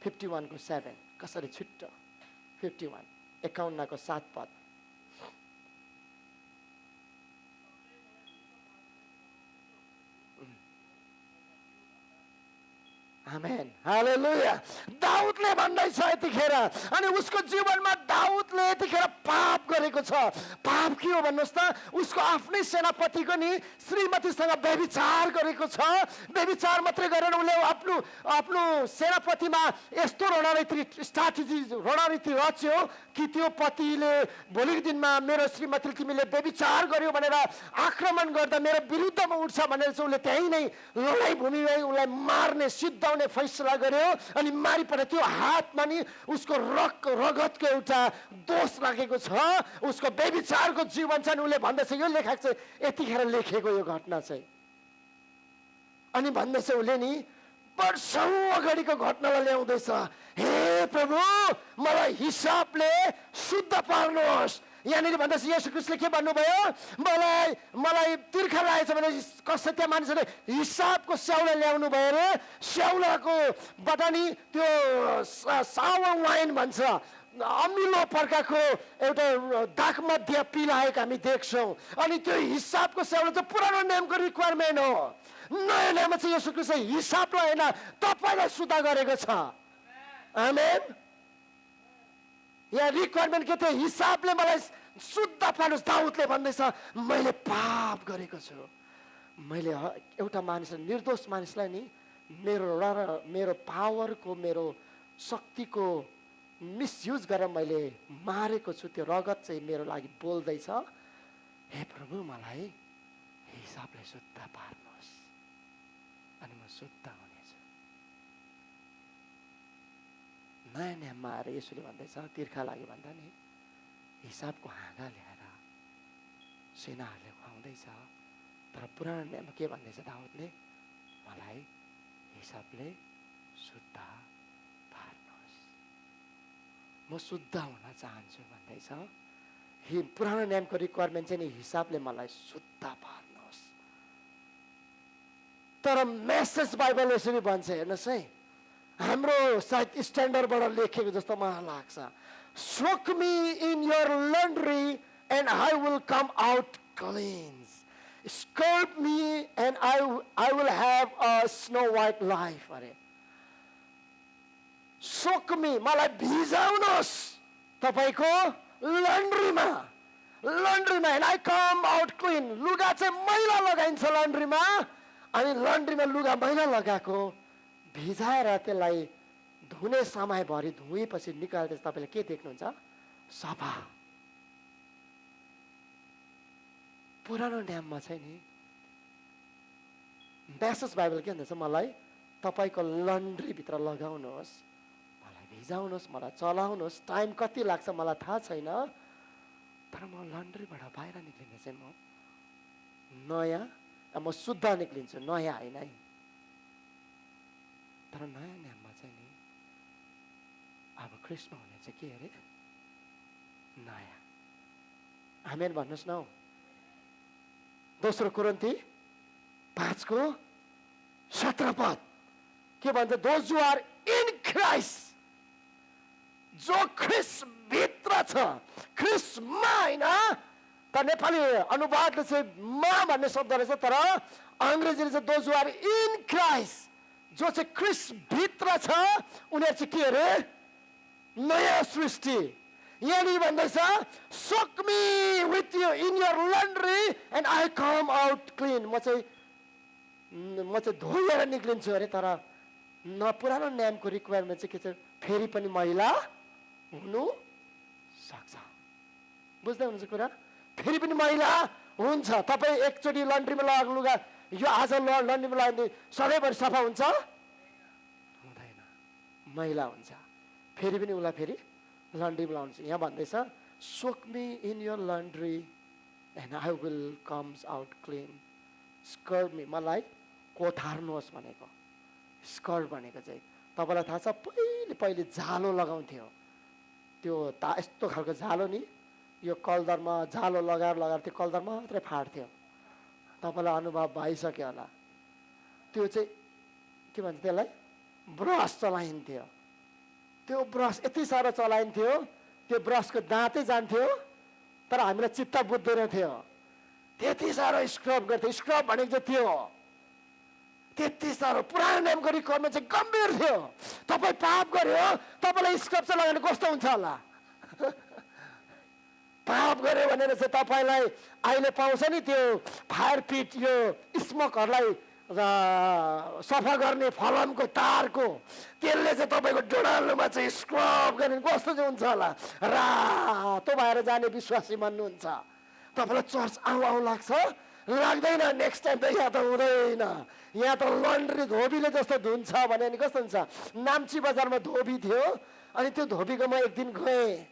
51 को 7, कसरी छिट्टो 51 51 को 7 पद। आमेन, हालेलुया। दाउदले भन्दैछ यतिखेर, अनि उसको जीवनमा दाउदले यतिखेर पाप गरेको छ। पाप के हो भन्नुहोस् त? उसको आफ्नै सेनापतिको नि श्रीमतीसँग व्यभिचार गरेको छ। व्यभिचार मात्रै गरेर उसले आफ्नो सेनापतिमा यस्तो रणनीति रच्यो कि त्यो पतिले भोलिको दिनमा मेरो श्रीमतीले तिमीले व्यभिचार गर्यो भनेर आक्रमण गर्दा मेरो विरुद्धमा उठ्छ भनेर चाहिँ उसले त्यहीँ नै लडाइँ भूमिमै उसलाई मार्ने सिद्धाउने फैसला गर्यो। अनि मारिपठायो। त्यो हातमा नि उसको रगतको एउटा दोष लागेको छ। उसको व्यभिचारको जीवन छ। उसले भन्दछ, यो लेखाएको चाहिँ यतिखेर लेखेको यो घटना चाहिँ। अनि भन्दैछ उसले नि वर्षौँ अगाडिको घटनालाई ल्याउँदैछ। हे प्रभु, मलाई हिसाबले शुद्ध पार्नुहोस्। यहाँनिर भन्दैछ येशू ख्रीष्टले के भन्नुभयो? मलाई तिर्खा लागेछ भने कसै त्यहाँ मानिसले हिसाबको स्याउला ल्याउनु भयो अरे। स्याउलाको बाट नि त्यो सावर वाइन भन्छ, अमिलो प्रकारको एउटा दागमध्य पिलाएको हामी देख्छौँ। अनि त्यो हिसाबको स्याउला चाहिँ पुरानो नियमको रिक्वायरमेन्ट हो। नयाँ नियममा चाहिँ येशू ख्रीष्टले हिसाबलाई होइन तपाईँलाई शुद्ध गरेको छ। आमेन। यहाँ रिक्वायरमेन्ट के थियो? हिसाबले मलाई शुद्ध पार्नुहोस्। दाउदले भन्दैछ, मैले पाप गरेको छु। मैले एउटा मानिस, निर्दोष मानिसलाई नि मेरो पावरको, मेरो शक्तिको मिसयुज गरेर मैले मारेको छु। त्यो रगत चाहिँ मेरो लागि बोल्दैछ। हे प्रभु, मलाई हिसाबले शुद्ध पार्नुहोस् अनि म शुद्ध हुनेछु। नयाँ नियममा आएर येशूले भन्दैछ, तिर्खा लाग्यो भन्दा नि हिसाबको हाँगा ल्याएर सेनाहरूले खुवाउँदैछ। तर पुरानो नियममा के भन्दैछ दाउदले? मलाई हिसाबले शुद्ध पार्नुहोस्, म शुद्ध हुन चाहन्छु भन्दैछ। पुरानो नियमको रिक्वायरमेन्ट चाहिँ नि हिसाबले मलाई शुद्ध पार्नुहोस्। तर मेसेज बाइबल यसरी भन्छ, हेर्नुहोस् है, हाम्रो सायद स्ट्यान्डर्डबाट लेखेको जस्तो मलाई लाग्छ। Soak me in your laundry and I will come out clean, scrub me and I will have a snow white life अरे। सोक मी, मलाई भिजाउनुहोस् तपाईँको लन्ड्रीमा and I come out clean. लुगा चाहिँ मैला लगाइन्छ लन्ड्रीमा, अनि लन्ड्रीमा लुगा मैला लगाएको भिजाएर त्यसलाई धुने समयभरि धोएपछि निकाल्दै तपाईँले के देख्नुहुन्छ? सफा। पुरानो नियममा चाहिँ नि मेसेज बाइबल के भन्छ? मलाई तपाईँको लन्ड्रीभित्र लगाउनुहोस्, मलाई भिजाउनुहोस्, मलाई चलाउनुहोस्। टाइम कति लाग्छ मलाई थाहा छैन, तर म लन्ड्रीबाट बाहिर निक्लिने चाहिँ म शुद्ध निक्लिन्छु, नयाँ होइन है। तर नयाँ नियममा चाहिँ नि अब ख्रिस्टमा हुने चाहिँ के अरे? नयाँ। आमेन भन्नुहोस् न। दोस्रो कोरिन्थी 5:17 के भन्छ? Those who are in Christ, जो ख्रिस्ट भित्र छ, ख्रिस्टमा होइन। त नेपाली अनुवादले चाहिँ मा भन्ने शब्द रहेछ, तर अङ्ग्रेजीले चाहिँ those who are in Christ, जो चाहिँ ख्रिस्ट भित्र छ उनीहरू चाहिँ के अरे? नयाँ सृष्टि। यहाँनिर भन्दैछ, सोक me with you in your laundry and I come out clean. म चाहिँ धोएर निक्लिन्छु अरे। तर पुरानो नियमको रिक्वायरमेन्ट चाहिँ के छ? फेरि पनि महिला हुनु सक्छ। बुझ्दै हुनुहुन्छ कुरा? फेरि पनि महिला हुन्छ। तपाईँ एकचोटि लन्ड्रीमा लगाएको लुगा यो आज लन्ड्रीमा लगाउने सधैँभरि सफा हुन्छ? हुँदैन, महिला हुन्छ। फेरि पनि उसलाई फेरि लन्ड्रीमा लगाउँछ। यहाँ भन्दैछ, सोक me in your laundry and I will comes out clean, scrub me, मलाई कोठार्नुहोस् भनेको। स्कर्ब भनेको चाहिँ तपाईँलाई थाहा छ, पहिले जालो लगाउँथ्यो। त्यो यस्तो खालको जालो नि, यो कलदरमा जालो लगाएर त्यो कलदर मात्रै फाट्थ्यो। तपाईँलाई अनुभव भइसक्यो होला। त्यो चाहिँ के भन्छ त्यसलाई? ब्रस चलाइन्थ्यो। त्यो ब्रस यति साह्रो चलाइन्थ्यो, त्यो ब्रसको दाँतै जान्थ्यो, तर हामीलाई चित्त बुझ्दैन थियो। त्यति साह्रो स्क्रब गर्थ्यो। स्क्रब भनेको चाहिँ त्यो हो। त्यति साह्रो पुरानो नियमको रिक्वायरमेन्ट चाहिँ गम्भीर थियो। तपाईँ पाप गर्यो, तपाईँलाई स्क्रप्चर लगाएर कस्तो हुन्छ होला? पाप गर्यो भनेर चाहिँ तपाईँलाई अहिले पाउँछ नि त्यो फायर पिट, यो स्मोकहरूलाई सफा गर्ने फलामको तारको, त्यसले चाहिँ तपाईँको डोडालोमा चाहिँ स्क्रब गर्ने कस्तो चाहिँ हुन्छ होला? रातो भएर जाने विश्वासी मान्नुहुन्छ। तपाईँलाई चर्च आउँ लाग्छ? लाग्दैन। नेक्स्ट टाइम त यहाँ त हुँदैन। यहाँ त लन्ड्री धोबीले जस्तो धुन्छ भने नि कस्तो हुन्छ? नाम्ची बजारमा धोबी थियो, अनि त्यो धोबीको म एक दिन गएँ।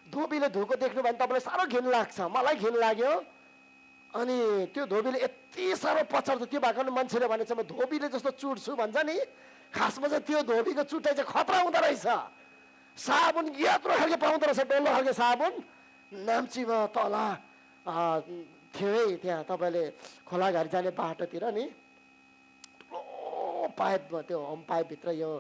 धोबीले धोको देख्नु भने तपाईँलाई साह्रो घिन लाग्छ, मलाई घिन लाग्यो। अनि त्यो धोबीले यति साह्रो पछाड्छ, त्यो भएको मान्छेले भनेछ म धोबीले जस्तो चुट्छु भन्छ नि। खासमा चाहिँ त्यो धोबीको चुटाइ चाहिँ खतरा हुँदो रहेछ। साबुन यत्रो खालको पाउँदो रहेछ, डल्लो खालको साबुन। नाम्चीमा तल थियो है, त्यहाँ तपाईँले खोलाघारी जाने बाटोतिर नि ठुलो पाइप, त्यो होम पाइपभित्र यो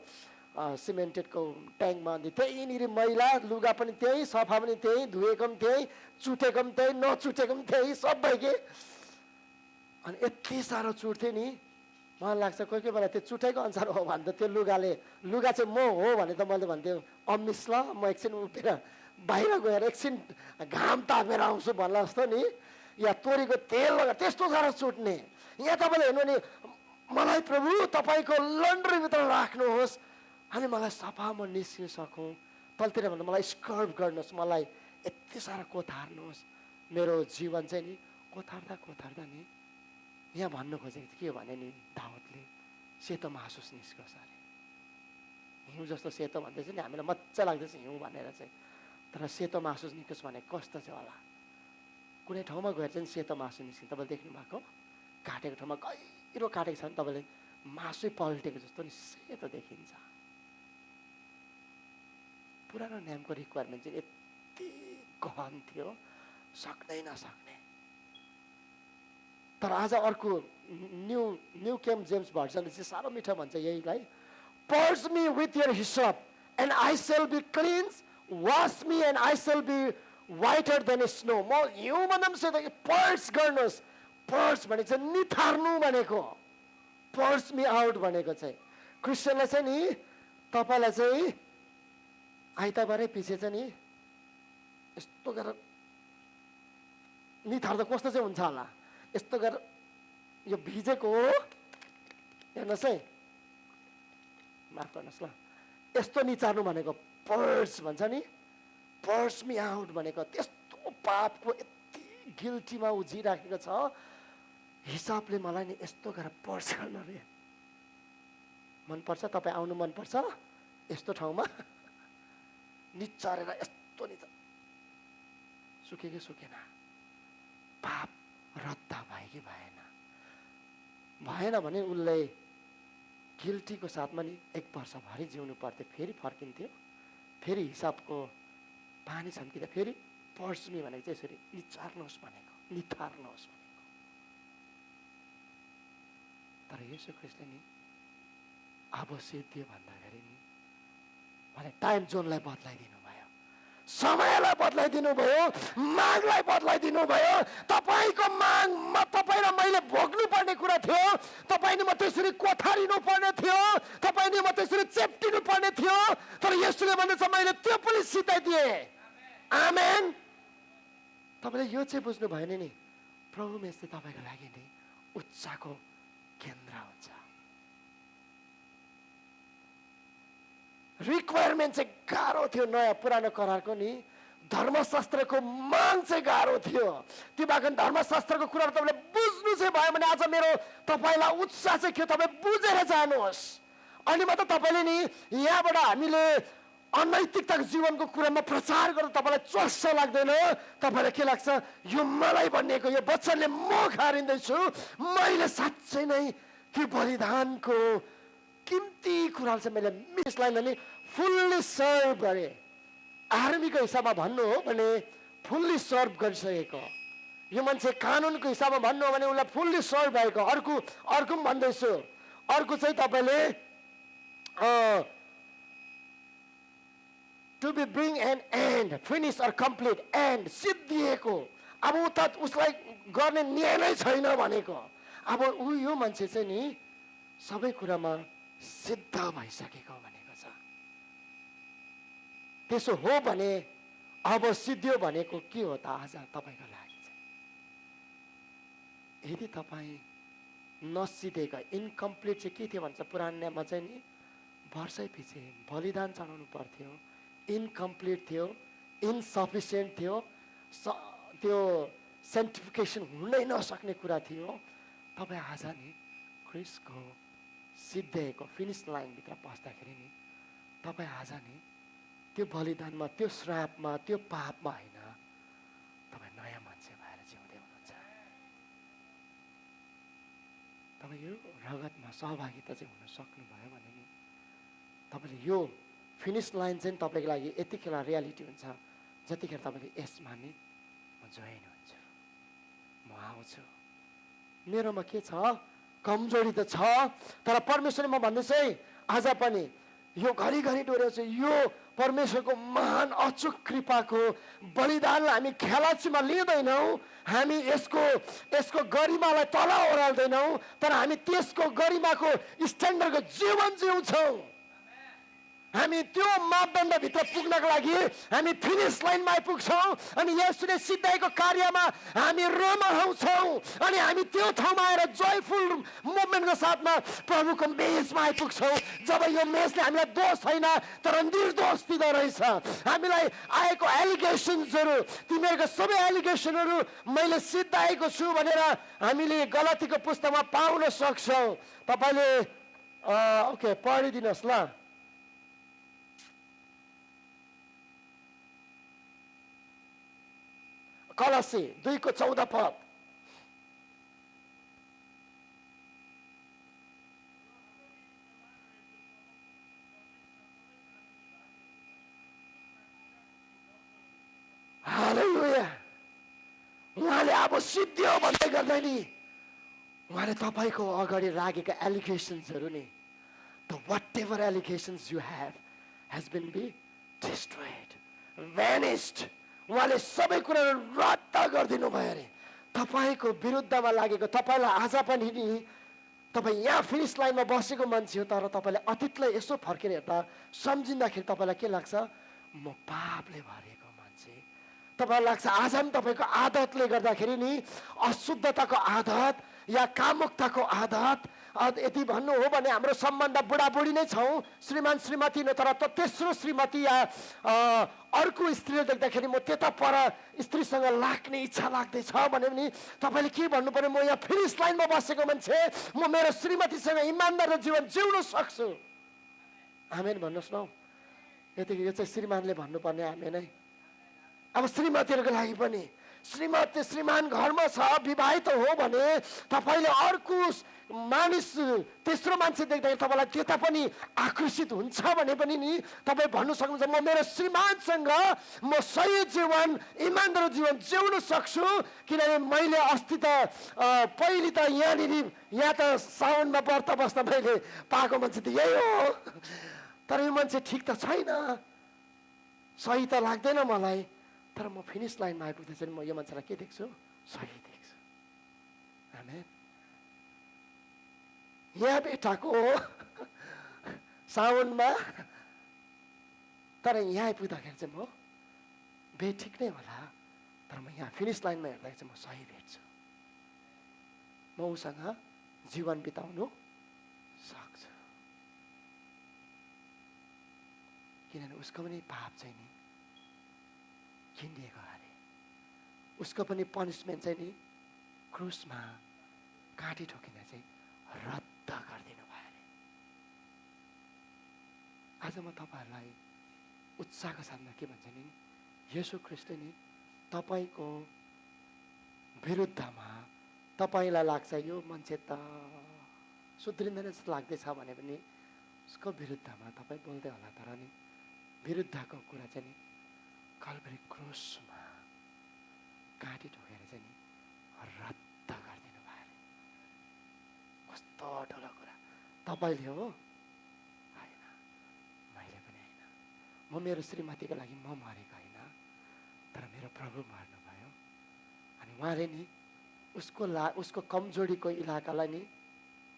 सिमेन्टेडको ट्याङ्कमा, अनि त्यहीँनिर मैला, लुगा पनि त्यहीँ, सफा पनि त्यहीँ, धुएको पनि त्यहीँ, चुटेको पनि त्यहीँ, नचुटेको पनि त्यहीँ, सबै के। अनि यति साह्रो चुट्थ्यो नि, मलाई लाग्छ कोही कोही बेला त्यो चुटेको अनुसार हो भने त त्यो लुगा चाहिँ म हो भने त मैले भन्थ्यो अमिस ल, म एकछिन उभिएर बाहिर गएर एकछिन घाम तापेर आउँछु भन्ला जस्तो नि। या तोरीको तेल लगाएर त्यस्तो साह्रो चुट्ने। यहाँ तपाईँले हेर्नु नि, मलाई प्रभु तपाईँको लन्ड्रीभित्र राख्नुहोस्, अनि मलाई सफा म निस्किन सकौँ। तलतिर भन्दा मलाई स्कर्ब गर्नुहोस्, मलाई यति साह्रो कोथार्नुहोस्। मेरो जीवन चाहिँ नि कोथार्दा नि यहाँ भन्नु खोजेको के भने नि, दाउदले सेतो मासुस निस्कोस् अरे। हिउँ जस्तो सेतो भन्दैछ नि, हामीलाई मजा लाग्दैछ हिउँ भनेर चाहिँ। तर सेतो मासुस निस्कोस् भने कस्तो चाहिँ होला? कुनै ठाउँमा गएर चाहिँ सेतो मासु निस्किन्छ, तपाईँले देख्नु भएको? काटेको ठाउँमा गहिरो काटेको छ भने तपाईँले मासु पल्टेको जस्तो नि सेतो देखिन्छ। पुरानो नियमको रिक्वायरमेन्ट चाहिँ यति गहन थियो, सक्दै नसक्ने। तर आज अर्को न्यू किङ जेम्स भर्जनले चाहिँ साह्रो मिठो भन्छ यहीलाई, purge me with your hyssop and I shall be cleanse, wash me and I shall be whiter than snow. म हिउँ भन्दा पनि सेतो। पर्ज गर्नुहोस्, पर्ज भनेको चाहिँ निथार्नु भनेको, पर्ज मी आउट भनेको चाहिँ। क्रिस्चियनलाई चाहिँ नि तपाईँलाई चाहिँ आइतबारै पछि चाहिँ नि यस्तो गरेर निथार्दा कस्तो चाहिँ हुन्छ होला? यस्तो गरेर यो भिजेको हो, हेर्नुहोस् है, माफ गर्नुहोस् ल, यस्तो निचार्नु भनेको पर्स भन्छ नि, पर्स मी आउट भनेको। त्यस्तो पापको यति गिल्टीमा उझिराखेको छ, हिसाबले मलाई नि यस्तो गरेर पर्स गर्न रे मनपर्छ। तपाईँ आउनु मनपर्छ यस्तो ठाउँमा? निचारेर यस्तो निचा, सुके कि सुकेन? पाप रद्द भयो कि भएन भने उसले गिल्टीको साथमा नि 1 वर्षभरि जिउनु पर्थ्यो। फेरि फर्किन्थ्यो, फेरि हिसाबको पानी छम्किँदा फेरि पर्समी भनेको चाहिँ यसरी निचार्नुहोस् भनेको, निथार्नुहोस् भनेको। तर येशू ख्रीष्टले नि आवश्यक दियो भन्दाखेरि नि भने टाइम जोनलाई बदलाइदिनु भयो, समयलाई बदलाइदिनु भयो, मागलाई बदलाइदिनु भयो। तपाईँको मागमा तपाईँ र मैले भोग्नु पर्ने कुरा थियो, तपाईँले म त्यसरी कोठारिनु पर्ने थियो, तपाईँले म त्यसरी चेप्टिनु पर्ने थियो। तर यसुले भन्दैछ मैले त्यो पनि सिकाइदिए। आमेन। तपाईँले यो चाहिँ बुझ्नु भएन नि, प्रभु मेसले तपाईँको लागि नि उच्चको केन्द्र हुन्छ। रिक्वायरमेन्ट चाहिँ गाह्रो थियो। नयाँ पुरानो करारको नि धर्मशास्त्रको माग चाहिँ गाह्रो थियो। त्यो बाहेक धर्मशास्त्रको कुराहरू तपाईँले बुझ्नु चाहिँ भयो भने आज मेरो तपाईँलाई उत्साह चाहिँ के, तपाईँ बुझेर जानुहोस्। अनि मात्र तपाईँले नि यहाँबाट हामीले अनैतिकताको जीवनको कुरामा प्रचार गर्दा तपाईँलाई चस्स लाग्दैन। तपाईँलाई के लाग्छ? यो मलाई भनिएको यो वचनले म खारिँदैछु, मैले साँच्चै नै त्यो बलिदानको किम्ती कुराहरू चाहिँ मैले मिसलाई नि फुल्ली सर्भ गरेँ। आर्मीको हिसाबमा भन्नु हो भने फुल्ली सर्भ गरिसकेको। यो मान्छे कानुनको हिसाबमा भन्नु हो भने उसलाई फुल्ली सर्भ भएको। अर्को पनि भन्दैछु, अर्को चाहिँ तपाईँले to be bring an end, finish or complete, end सिद्धिएको। अब उसलाई गर्ने न्याय नै छैन भनेको। अब यो मान्छे चाहिँ नि सबै कुरामा सिद्ध भइसकेको भनेको छ। त्यसो हो भने अब सिद्धियो भनेको के हो त आज तपाईँको लागि चाहिँ? यदि तपाईँ नसिधेका इन्कम्प्लिट चाहिँ के थियो भन्छ पुराणमा चाहिँ नि, वर्षै पछि बलिदान चढाउनु पर्थ्यो, इन्कम्प्लिट थियो, इन्सफिसियन्ट थियो, त्यो सेन्टिफिकेसन हुनै नसक्ने कुरा थियो। तपाईँ आज नि क्रिस्टको सिद्धिएको फिनिस लाइनभित्र पस्दाखेरि नि तपाईँ आज नि त्यो बलिदानमा, त्यो श्रापमा, त्यो पापमा होइन, तपाईँ नयाँ मान्छे भएर जिउँदै हुनुहुन्छ। तपाईँ यो रगतमा सहभागिता चाहिँ हुन सक्नुभयो भने नि तपाईँले यो फिनिस लाइन चाहिँ तपाईँको लागि यतिखेर रियालिटी हुन्छ जतिखेर तपाईँले यसमा नि म जोइन हुन्छु, म आउँछु। मेरोमा के छ? कमजोरी त छ, तर परमेश्वरले म भन्दैछु है आज पनि यो घरिघरि डोर्याउँछु, यो परमेश्वरको महान अचूक कृपाको बलिदानलाई हामी खेलाचीमा लिँदैनौँ, हामी यसको गरिमालाई तल ओह्राल्दैनौँ, तर हामी त्यसको गरिमाको स्ट्यान्डर्डको जीवन जिउँछौँ। हामी त्यो मापदण्डभित्र पुग्नको लागि हामी फिनिस लाइनमा आइपुग्छौँ अनि यसले सिद्धाएको कार्यमा हामी रमाउँछौँ अनि हामी त्यो ठाउँमा आएर जोयफुल मुभमेन्टको साथमा प्रभुको मेजमा आइपुग्छौँ। जब यो मेजले हामीलाई दोष छैन तर निर्दोष दिँदो रहेछ। हामीलाई आएको एलिगेसन्सहरू, तिमीहरूको सबै एलिगेसनहरू मैले सिद्धाएको छु भनेर हामीले गलतीको पुस्तकमा पाउन सक्छौँ। तपाईँले ओके पढिदिनुहोस् ल। कलसी 2:14। हालेलुया। उहाँले अब सिद्धियो भन्दै गर्दै नि उहाँले तपाईँको अगाडि राखेका एलिगेसन्सहरू नि, the whatever allegations you has been be destroyed, vanished. उहाँले सबै कुराहरू रद्द गरिदिनु भयो अरे। तपाईँको विरुद्धमा लागेको तपाईँलाई आज पनि नि तपाईँ यहाँ फिनिस लाइनमा बसेको मान्छे हो, तर तपाईँले अतीतलाई यसो फर्केर हेर्दा सम्झिँदाखेरि तपाईँलाई के लाग्छ? म पापले भरेको मान्छे। तपाईँलाई लाग्छ आज पनि तपाईँको आदतले गर्दाखेरि नि, अशुद्धताको आदत या कामुकताको आदत, यदि भन्नु हो भने हाम्रो सम्बन्ध बुढाबुढी नै छौँ, श्रीमान श्रीमती नै, तर तेस्रो श्रीमती या अर्को स्त्रीले देख्दाखेरि म त्यता पर स्त्रीसँग लाग्ने इच्छा लाग्दैछ भने पनि तपाईँले के भन्नु पर्यो? म यहाँ फिनिस लाइनमा बसेको मान्छे, म मेरो श्रीमतीसँग इमान्दार जीवन जिउन सक्छु। आमेन भन्नुहोस् न। यो चाहिँ श्रीमानले भन्नुपर्ने आमेन है। अब श्रीमतीहरूको लागि पनि श्रीमान घरमा छ, विवाहित हो भने तपाईँले अर्को मानिस, तेस्रो मान्छे देख्दाखेरि तपाईँलाई त्यता पनि आकर्षित हुन्छ भने पनि नि तपाईँ भन्नु सक्नुहुन्छ म मेरो श्रीमानसँग म सही जीवन, इमान्दार जीवन जिउन सक्छु। किनभने मैले अस्ति त पहिले त यहाँ त साउनमा व्रत बस्दा मैले पाएको मान्छे त यही हो, तर यो मान्छे ठिक त छैन, सही त लाग्दैन मलाई, तर म फिनिस लाइनमा आइपुग्दैछु म यो मान्छेलाई के देख्छु? सही देख्छु। आमेन। यहाँ भेटाएको साउनमा, तर यहाँ आइपुग्दाखेरि चाहिँ म बेठिक नै होला, तर म यहाँ फिनिस लाइनमा हेर्दाखेरि चाहिँ म सही भेट्छु, म उसँग जीवन बिताउनु सक्छु। किनभने उसको पनि पाप चाहिँ नि किनिएको अरे, उसको पनि पनिसमेन्ट चाहिँ नि क्रुसमा काँटी ठोकिँदा चाहिँ रद्द गरिदिनु भयो अरे। आज म तपाईँहरूलाई उत्साहको साथमा के भन्छ नि, येशू ख्रीष्टले नि तपाईँको विरुद्धमा, तपाईँलाई लाग्छ यो मान्छे त सुध्रिँदैन जस्तो लाग्दैछ भने पनि उसको विरुद्धमा तपाईँ बोल्दै होला, तर नि विरुद्धको कुरा चाहिँ नि कल्भरी क्रुसमा काँटी ठोकेर चाहिँ नि रद्द गरिदिनु भयो अरे। कस्तो ठुलो कुरा! तपाईँले हो, होइन, मैले पनि होइन। म मेरो श्रीमतीको लागि म मरेको होइन, तर मेरो प्रभु मर्नुभयो अनि उहाँले नि उसको कमजोरीको इलाकालाई नि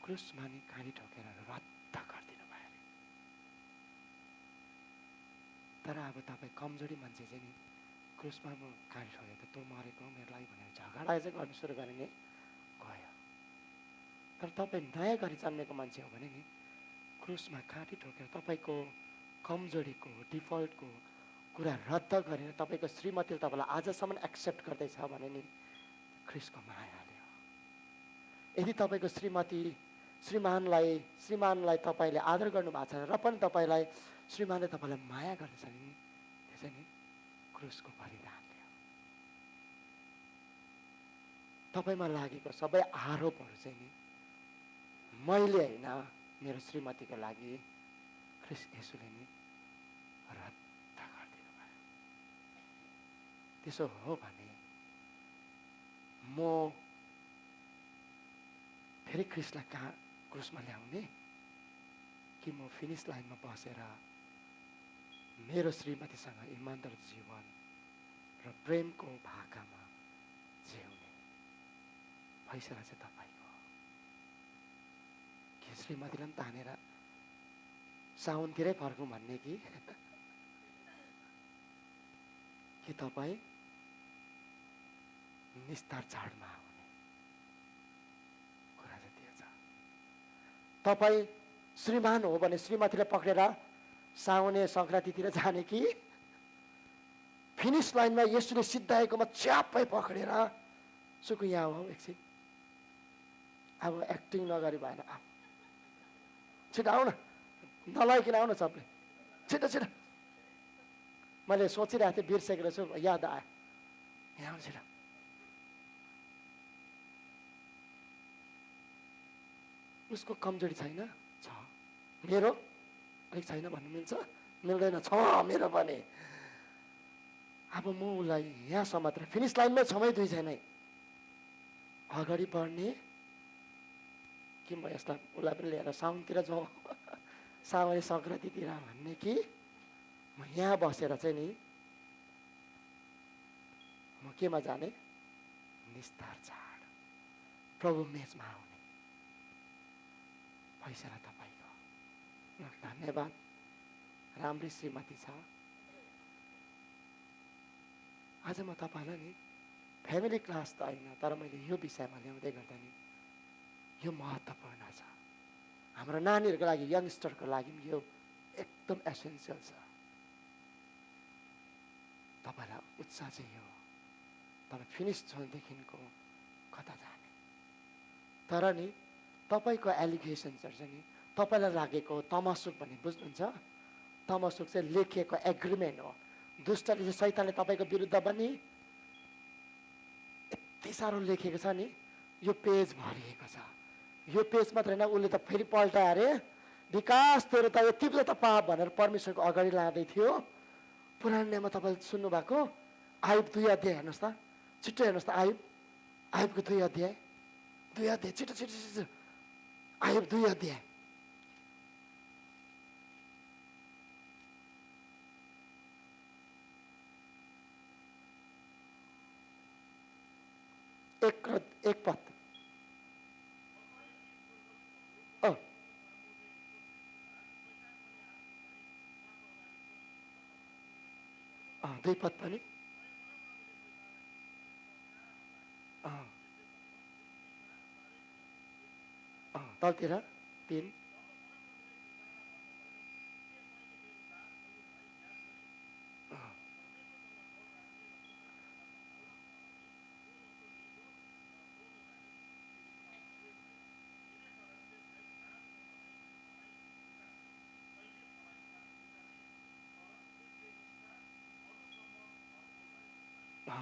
क्रुसमा नि काँडी ठोकेर रद्द गरिदिनु भयो अरे। तर अब तपाईँ कमजोरी मान्छे चाहिँ नि क्रुसमा म काँडी ठोकेर त तँ मरेको मेरो लागि भनेर झगडा चाहिँ गर्नु सुरु गरे नि गयो। तर तपाईँ नयाँ गरी जन्मेको मान्छे हो भने नि क्रुसमा काँडी ठोकेर तपाईँको कमजोरीको डिफल्टको कुरा रद्द गरेर तपाईँको श्रीमतीले तपाईँलाई आजसम्म एक्सेप्ट गर्दैछ भने नि ख्रिस्टको मायाले हो। यदि तपाईँको श्रीमानलाई तपाईँले आदर गर्नुभएको छ र पनि तपाईँलाई श्रीमानले तपाईँलाई माया गर्दैछ नि त्यो चाहिँ नि क्रुसको बलिदानले हो। तपाईँमा लागेको सबै आरोपहरू चाहिँ नि मैले होइन मेरो श्रीमतीको लागि ख्रिस्ट येशूले नि रद्द गरिदिनु भयो। त्यसो हो भने म फेरि ख्रिस्टलाई कहाँ क्रुसमा ल्याउने कि म फिनिस लाइनमा बसेर मेरो श्रीमतीसँग इमानदार जीवन र प्रेमको भाकामा जिउने फैसला चाहिँ तपाईँको हो। कि श्रीमतीलाई पनि तानेर साउनतिरै फर्कौँ भन्ने कि तपाईँ निस्तार चाडमा आउने कुरा चाहिँ त्यो छ। तपाईँ श्रीमान हो भने श्रीमतीलाई पक्रेर साउने सङ्क्रान्तितिर जाने कि फिनिस लाइनमा येशूले सिद्धाएकोमा च्याप्पै पक्रेर सुकु यहाँ हो एकछिन अब एक्टिङ नगरी भएन छिटो आऊ न नलाइकन आउन सबले छिटो छिटो मैले सोचिरहेको थिएँ बिर्सेको छु याद आयो यहाँ आउनु छिटो। उसको कमजोरी छैन छ मेरो अलिक छैन भन्नु मिल्छ मिल्दैन छ मेरो पनि। अब म उसलाई यहाँसम्म मात्र फिनिस लाइनमै छमै दुई छैन अगाडि बढ्ने कि म यसलाई उसलाई पनि लिएर साउनतिर जाउँ साउने सङ्क्रान्तितिर भन्ने कि म यहाँ बसेर चाहिँ नि म केमा जाने निस्तार चाड प्रभु मेचमा आउने फैसला तपाईँको। धन्यवाद राम्री श्रीमती छ। आज म तपाईँलाई नि फ्यामिली क्लास त होइन तर मैले यो विषयमा ल्याउँदै गर्दा नि यो महत्त्वपूर्ण छ हाम्रो नानीहरूको लागि यङ्गस्टरको लागि पनि यो एकदम एसेन्सियल छ। तपाईँलाई उत्साह चाहिँ यो तपाईँ फिनिस जोनदेखिको कता जाने तर नि तपाईँको एलिगेसन्सहरू चाहिँ नि तपाईँलाई लागेको तमसुक भन्ने बुझ्नुहुन्छ तमसुक चाहिँ लेखिएको एग्रिमेन्ट हो। दुष्टले चाहिँ शैतानले तपाईँको विरुद्ध पनि यति साह्रो लेखेको छ नि यो पेज भरिएको छ। यो पेज मात्र होइन उसले त फेरि पल्टाए अरे विकास तेरो त यति पो त पाप भनेर परमेश्वरको अगाडि लाँदै थियो। पुरानो नियममा तपाईँले सुन्नुभएको आयुब 2 अध्याय हेर्नुहोस् त छिट्टो हेर्नुहोस् त आयुबको 2 अध्याय छिटो छिटो छिटो आयुब 2 अध्याय एक पद दुई पद पनि तलतिर 3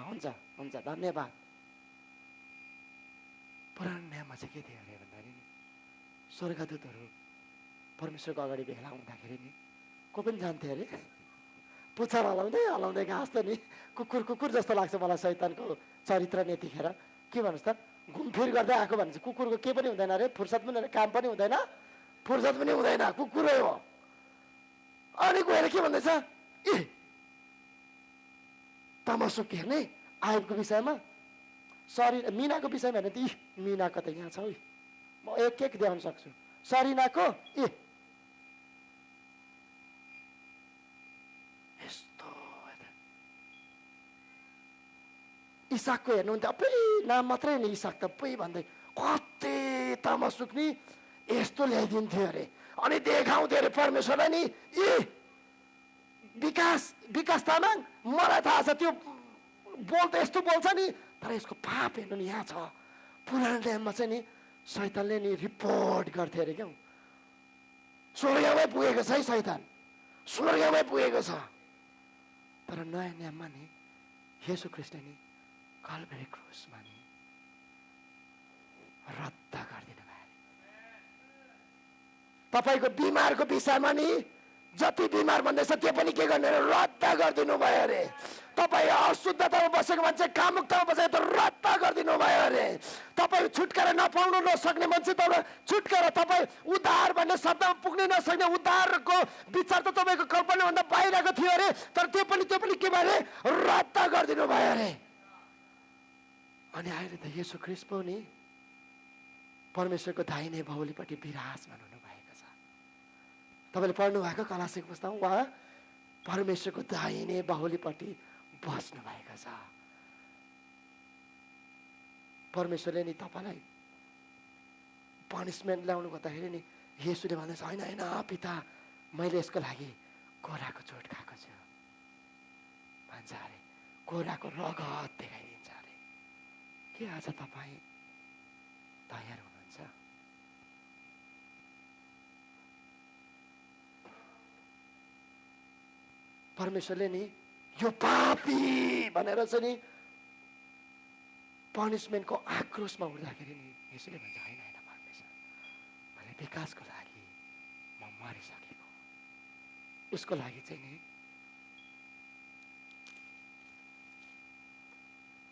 हुन्छ हुन्छ धन्यवाद। पुरानो नियममा चाहिँ के थियो अरे भन्दाखेरि नि स्वर्गदूतहरू परमेश्वरको अगाडि भेला हुँदाखेरि नि को पनि जान्थे अरे पुच्छर हलाउँदै घाँस त नि कुकुर जस्तो लाग्छ मलाई शैतानको चरित्र यतिखेर के भन्नुहोस् त घुमफिर गर्दै आएको भने चाहिँ कुकुरको के पनि हुँदैन अरे फुर्सद पनि हुँदैन काम पनि हुँदैन फुर्सद पनि हुँदैन कुकुरै हो। अनि गएर के भन्दैछ ए तमसुक हेर्ने आयुबको विषयमा सरी मिनाको विषयमा हेर्ने ती मिनाको त यहाँ छ म एक एक देखाउन सक्छु। सरिनाको यस्तो इसाकको हेर्नुहुन्थ्यो, अपुइ नाम मात्रै नि इसाक त पुइ भन्दै कति तामसुक नि यस्तो ल्याइदिन्थ्यो अरे। अनि देखाउँथ्यो अरे परमेश्वरलाई नि, विकास तामाङ मलाई थाहा छ त्यो बोल त यस्तो बोल्छ नि, तर यसको पाप हेर्नु नि यहाँ छ। पुरानो टाइममा चाहिँ नि शैतानले नि रिपोर्ट गर्थ्यो अरे क्या, स्वर्गमै पुगेको छ है शैतान, स्वर्गमै पुगेको छ। तर नयाँ नियममा नि येशू ख्रीष्टले नि कल्भरी क्रुसमा नि रद्द गरिदिनु भयो। तपाईँको बिमारको विषयमा नि जति बिमार भन्दैछ त्यो पनि के गर्ने रद्द गरिदिनु भयो अरे। तपाईँ अशुद्धतामा बसेको मान्छे कामुकतामा बसेको त रद्द गरिदिनु भयो अरे। तपाईँ छुटकारा नपाउनु नसक्ने मान्छे तपाईँ छुटकारा, तपाईँ उद्धार भन्ने शब्दमा पुग्नै नसक्ने उद्धारको विचार त तपाईँको कल्पनाभन्दा बाहिरको थियो अरे। तर त्यो पनि के भयो अरे, रद्द गरिदिनु भयो अरे। अनि अहिले त येशू ख्रीष्ट पनि परमेश्वरको दाहिने बाहुलीपट्टि विराजमान हुनुभएको छ। तपाईँले पढ्नु भएको कलासिक पुस्तकमा उहाँ परमेश्वरको दाहिने बाहुलीपट्टि बस्नु भएको छ। परमेश्वरले नि तपाईँलाई पनिसमेन्ट ल्याउनु गर्दाखेरि नि येशूले भन्दैछ, होइन होइन पिता, मैले यसको लागि कोराको चोट खाएको छु भन्छ अरे। कोराको रगत देखाइदिन्छ अरे। के आज तपाईँ तयार हुनुहुन्छ? परमेश्वरले नि यो पापी भनेर चाहिँ नि पनिसमेन्टको आक्रोशमा उठ्दाखेरि नि यसैले भन्छ, होइन होइन परमेश्वर, मैले विकासको लागि म मरिसकेको, उसको लागि चाहिँ नि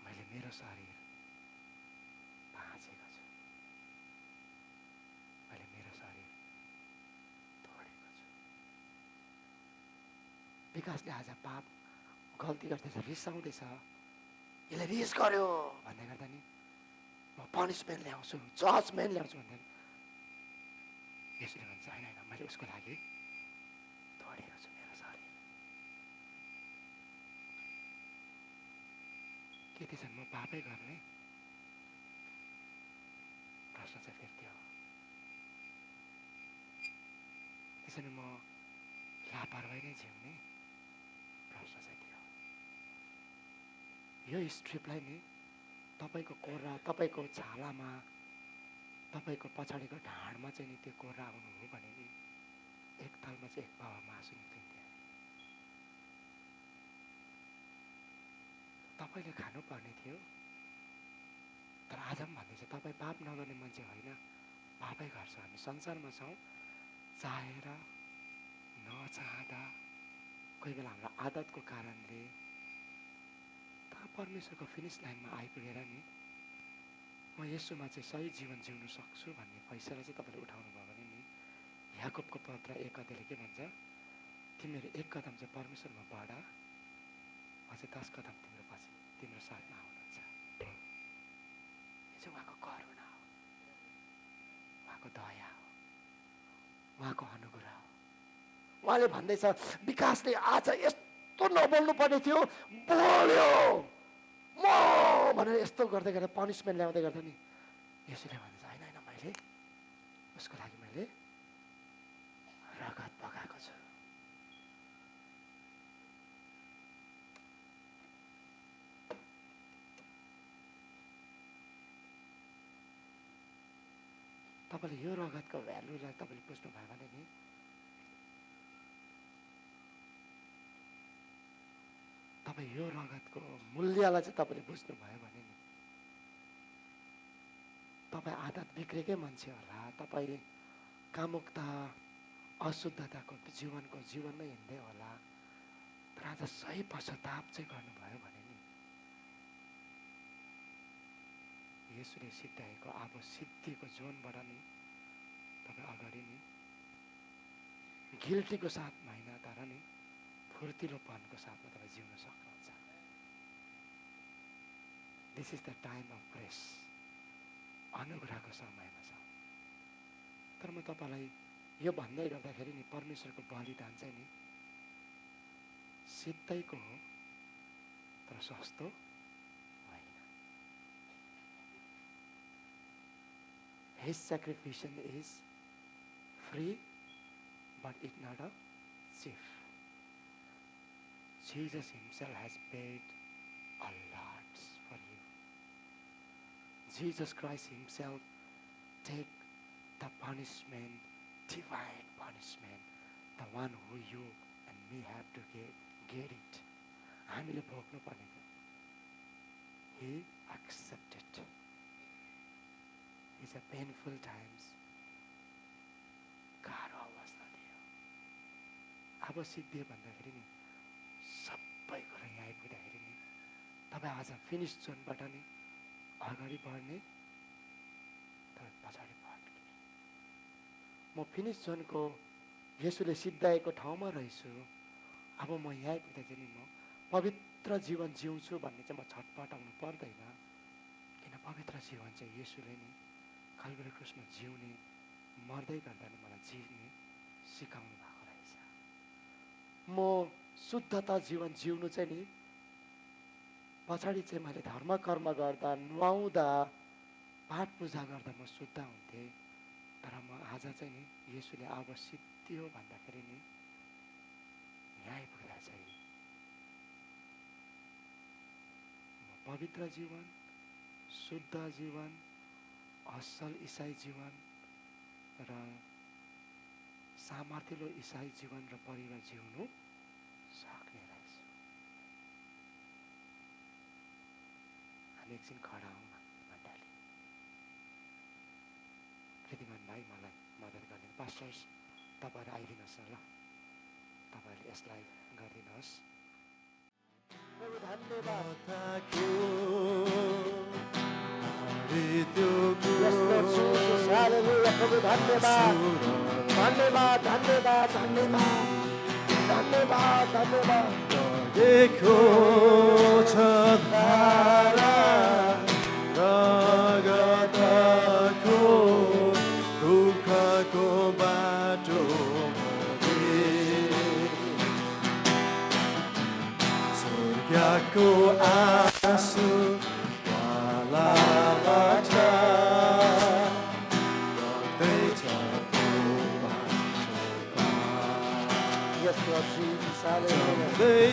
मैले मेरो शरीर भाँचेको छु, मैले मेरो शरीर तोडेको छु। विकासले आज पाप गल्ती गर्दैछ, रिसाउँदैछ, यसले रिस गर्यो भन्दै गर्दा नि म पनिसमेन्ट ल्याउँछु, जजमेन्ट ल्याउँछु भन्दा यसले भन्छ, होइन होइन मैले उसको लागि तोडेको छु मेरो शरीर। के त्यसरी म पापै गर्ने? प्रश्न चाहिँ फेरि त्यो हो। त्यसरी म लापरवाही नै जिउने? प्रश्न चाहिँ त्यो हो। यो स्ट्रिपलाई नि तपाईँको कोर्रा, तपाईँको छालामा, तपाईँको पछाडिको ढाडमा चाहिँ नि त्यो कोर्रा आउनु हो भने नि एक तालमा चाहिँ एक पावा मासु निक्लिन्थ्यो। तपाईँले खानुपर्ने थियो। तर आज पनि भन्दैछ, तपाईँ पाप नगर्ने मान्छे होइन, पापै गर्छ। हामी संसारमा छौँ, चाहेर नचाहँदा, कोही बेला हाम्रो आदतको कारणले। तर परमेश्वरको फिनिस लाइनमा आइपुगेर नि म यसोमा चाहिँ सही जीवन जिउन सक्छु भन्ने फैसला चाहिँ तपाईँले उठाउनु भयो भने नि याकोबको पत्र 1 अध्यायले के भन्छ, तिमीहरू एक कदम चाहिँ परमेश्वरमा बढ, अझै 10 कदम तिम्रो पछि तिम्रो साथमा आउनुहुन्छ। यो चाहिँ उहाँको करुणा हो, उहाँको दया हो, उहाँको अनुग्रह हो। उहाँले भन्दैछ, विकासले आज यस्तो नबोल्नु पर्ने थियो, बोल्यो म भनेर यस्तो गर्दै गर्दा पनिसमेन्ट ल्याउँदै गर्दा नि यसैले भन्छ, होइन होइन मैले उसको लागि मैले रगत बगाएको छु। तपाईँले यो रगतको भ्यालुलाई तपाईँले बुझ्नुभयो भने नि तपाईँ यो रगतको मूल्यलाई चाहिँ तपाईँले बुझ्नुभयो भने नि तपाईँ आदत बिग्रेकै मान्छे होला, तपाईँ कामुकता अशुद्धताको जीवनमै हिँड्दै होला, तर आज सही पश्चाताप चाहिँ गर्नुभयो भने नि यसुले सिद्धाएको अब सिद्धिको जोनबाट नि तपाईँ अगाडि नि गिल्टीको साथमा होइन, तर नि फुर्तिलोपनको साथमा तपाईँ जिउन सक्नुहुन्छ। This is the time of grace. अनुग्रहको समयमा छ। तर म तपाईँलाई यो भन्दै गर्दाखेरि नि परमेश्वरको बलिदान चाहिँ नि सिधैको हो तर सस्तो होइन. His sacrifice is free but it's not a cheap. Jesus himself has paid a lot for you. Jesus Christ himself take the punishment, divine punishment, the one who you and me have to get it. हामीले भोग्नु पर्ने. He accepted. It's a painful times. गाह्रो अवस्था थियो. अब सिद्धियो भन्दाखेरि नि सबै कुरा यहाँ आइपुग्दाखेरि नि तपाईँ आज फिनिस जोनबाट नि अगाडि बढ्ने तपाईँ पछाडि बढ्ने. म फिनिस जोनको येशूले सिद्धाएको ठाउँमा रहेछु. अब म यहाँ आइपुग्दाखेरि नि म पवित्र जीवन जिउँछु भन्ने चाहिँ म छटपटाउनु पर्दैन. किन पवित्र जीवन चाहिँ येशूले नि काल्भरी क्रुसमा जिउने मर्दै गर्दा नि मलाई जिउने सिकाउनु भएको रहेछ. म शुद्धता जीवन जिउनु चाहिँ नि पछाडि चाहिँ मैले धर्म कर्म गर्दा नुहाउँदा पाठ पूजा गर्दा म शुद्ध हुन्थेँ. तर म आज चाहिँ नि येशूले अब सिद्धियो भन्दाखेरि नि यहाँ आइपुग्दा चाहिँ म पवित्र जीवन, शुद्ध जीवन, असल इसाई जीवन र सामर्थ्यलो इसाई जीवन र परिवार जिउनु सक्ने रहेछ. हामी एकछिन खडा हौँ न मण्डली. कृतिमान भाइ मलाई मद्दत गरिदिनु. पास्टर्स तपाईँहरू आइदिनुहोस् न ल. तपाईँहरूले यसलाई गरिदिनुहोस्. प्रभु धन्यवाद. Yes, Lord Jesus. Hallelujah. प्रभु धन्यवाद. धन्यवाद धन्यवाद धन्यवाद धन्यवाद धन्यवाद. देखो छ धारा रगतको दुःखको बाटो स्वर्गको आँसु वालाबाट बग्दैछ. Yes, Lord Jesus. Hallelujah. They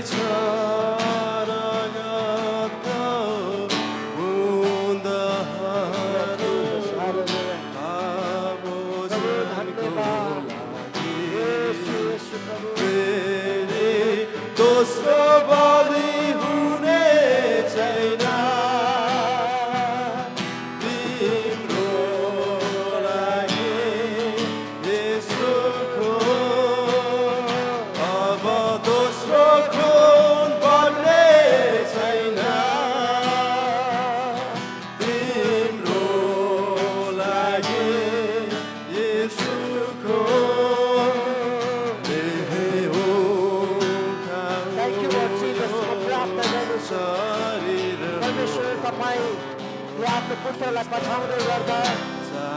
पुत्रलाई पछाउँदै गर्दा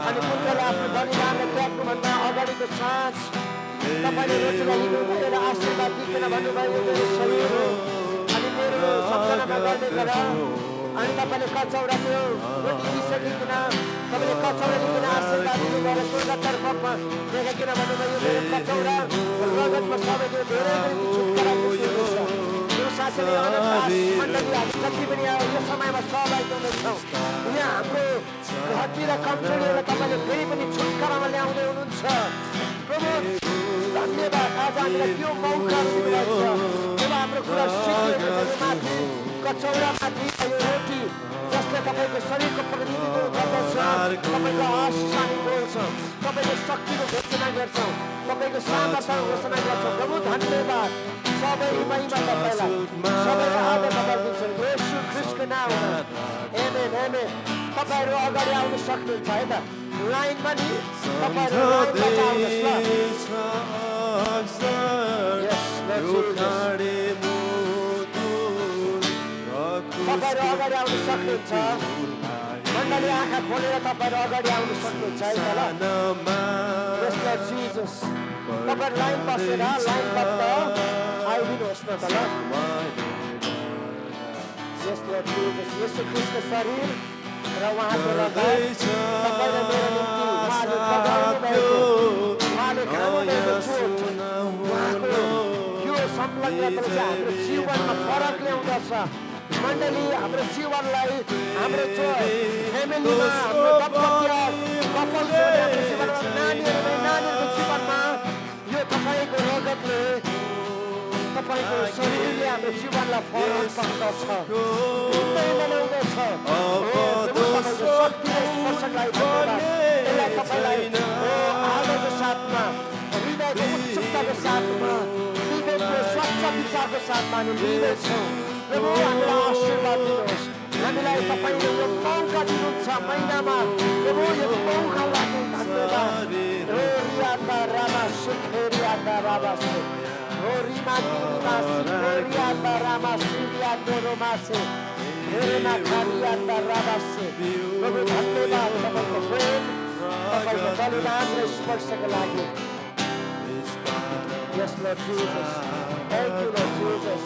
अनि पुत्रलाई आफ्नो बलिदानलाई त्याग्नुभन्दा अगाडिको साँझ तपाईँले रोटीलाई लिनुभएर आशीर्वाद दिएर भन्नुभयो मेरो शरीर हो अनि मेरो सम्झनामा गर्दै गर. अनि तपाईँले कचौरा त्यो रोटी लिइसकिकन तपाईँले कचौरा लिएर आशीर्वाद दिनुभएर स्वर्गतर्फ देखाइकन भन्नुभयो मेरो कचौरा रगतमा सबैले धेरै छुटकारा दिनुहुन्छ. साथीले मण्डली हामी जति पनि यो समयमा सहभागी हुनुहुन्छौँ. यहाँ हाम्रो घरतिर कमजोरीहरूलाई तपाईँले फेरि पनि छुटकारामा ल्याउँदै हुनुहुन्छ. प्रभु धन्यवाद. आज हामीलाई त्यो मौकाहरू दिनुभएको छ जब हाम्रो कुरा सिकिएको छ. माथि कचौरामाथि यो रोटी जसले तपाईँको शरीरको प्रतिनिधित्व गर्दछ, तपाईँको आशिष हामी बोल्छौँ, तपाईँको शक्तिको घोषणा गर्छौँ, तपाईँको सामर्थ्यको घोषणा गर्छौँ. प्रभु धन्यवाद. सबै महिमा तपाईँलाई, सबै आदर तपाईँ दिन्छौँ येशू ख्रीष्टको नाममा. आमेन आमेन. तपाईँहरू अगाडि आउन सक्नुहुन्छ है त. लाइनमा नि तपाईँहरू लाइनबाट आउनुहोस् ल. तपाईँहरू अगाडि आउन सक्नुहुन्छ. मण्डली आँखा खोलेर तपाईँहरू अगाडि आउनु सक्नुहुन्छ है त ल सानोमा Yes, Lord Jesus. तपाईहरु लाइन बसेर लाइनबद्ध आइदिनुहोस् न त ल Yes, Lord Jesus. येशू ख्रीष्टको शरीर र उहाँको रगत तपाईँ र मेरो निम्ति उहाँले बगाउनु भएको उहाँले खानु भएको चोट उहाँको यो संलग्नताले चाहिँ हाम्रो जीवनमा फरक ल्याउँदछ मण्डली हाम्रो जीवनलाई हाम्रो जो फ्यामिलीमा हाम्रो कपल्सहरूले हाम्रो जीवनमा नानीहरूको जीवनमा यो तपाईँको रगतले तपाईँको शरीरले हाम्रो जीवनलाई फरक पार्दछ भिन्दै बनाउँदछ शक्ति र स्पर्शलाई यसलाई तपाईँलाई आदरको साथमा हृदयको उत्सुकताको साथमा विवेकको स्वच्छ विचारको साथमा हामी लिँदैछौँ प्रभु हामीलाई आशीर्वाद दिनुहोस् हामीलाई तपाईँले यो मौका दिनुहुन्छ महिनामा प्रभु यो मौका लागि धन्यवाद हो रियाता रामा सुखेरियाता रामा से हो रिमा तिरिमा सुखेरियाता रामा सिरियातो रोमासे हेरेमा खारियाता रामा से प्रभु धन्यवाद तपाईँको प्रेम तपाईँको बलिदान र स्पर्शको लागि Yes, Lord Jesus. Thank you, Lord Jesus.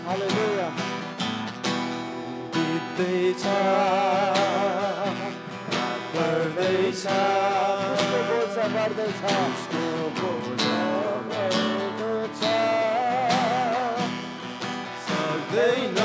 Hallelujah. बित्दैछ बढ्दैछ उसको बोझ बढ्दैछ उसको बोझ बढ्दैछ सक्दैन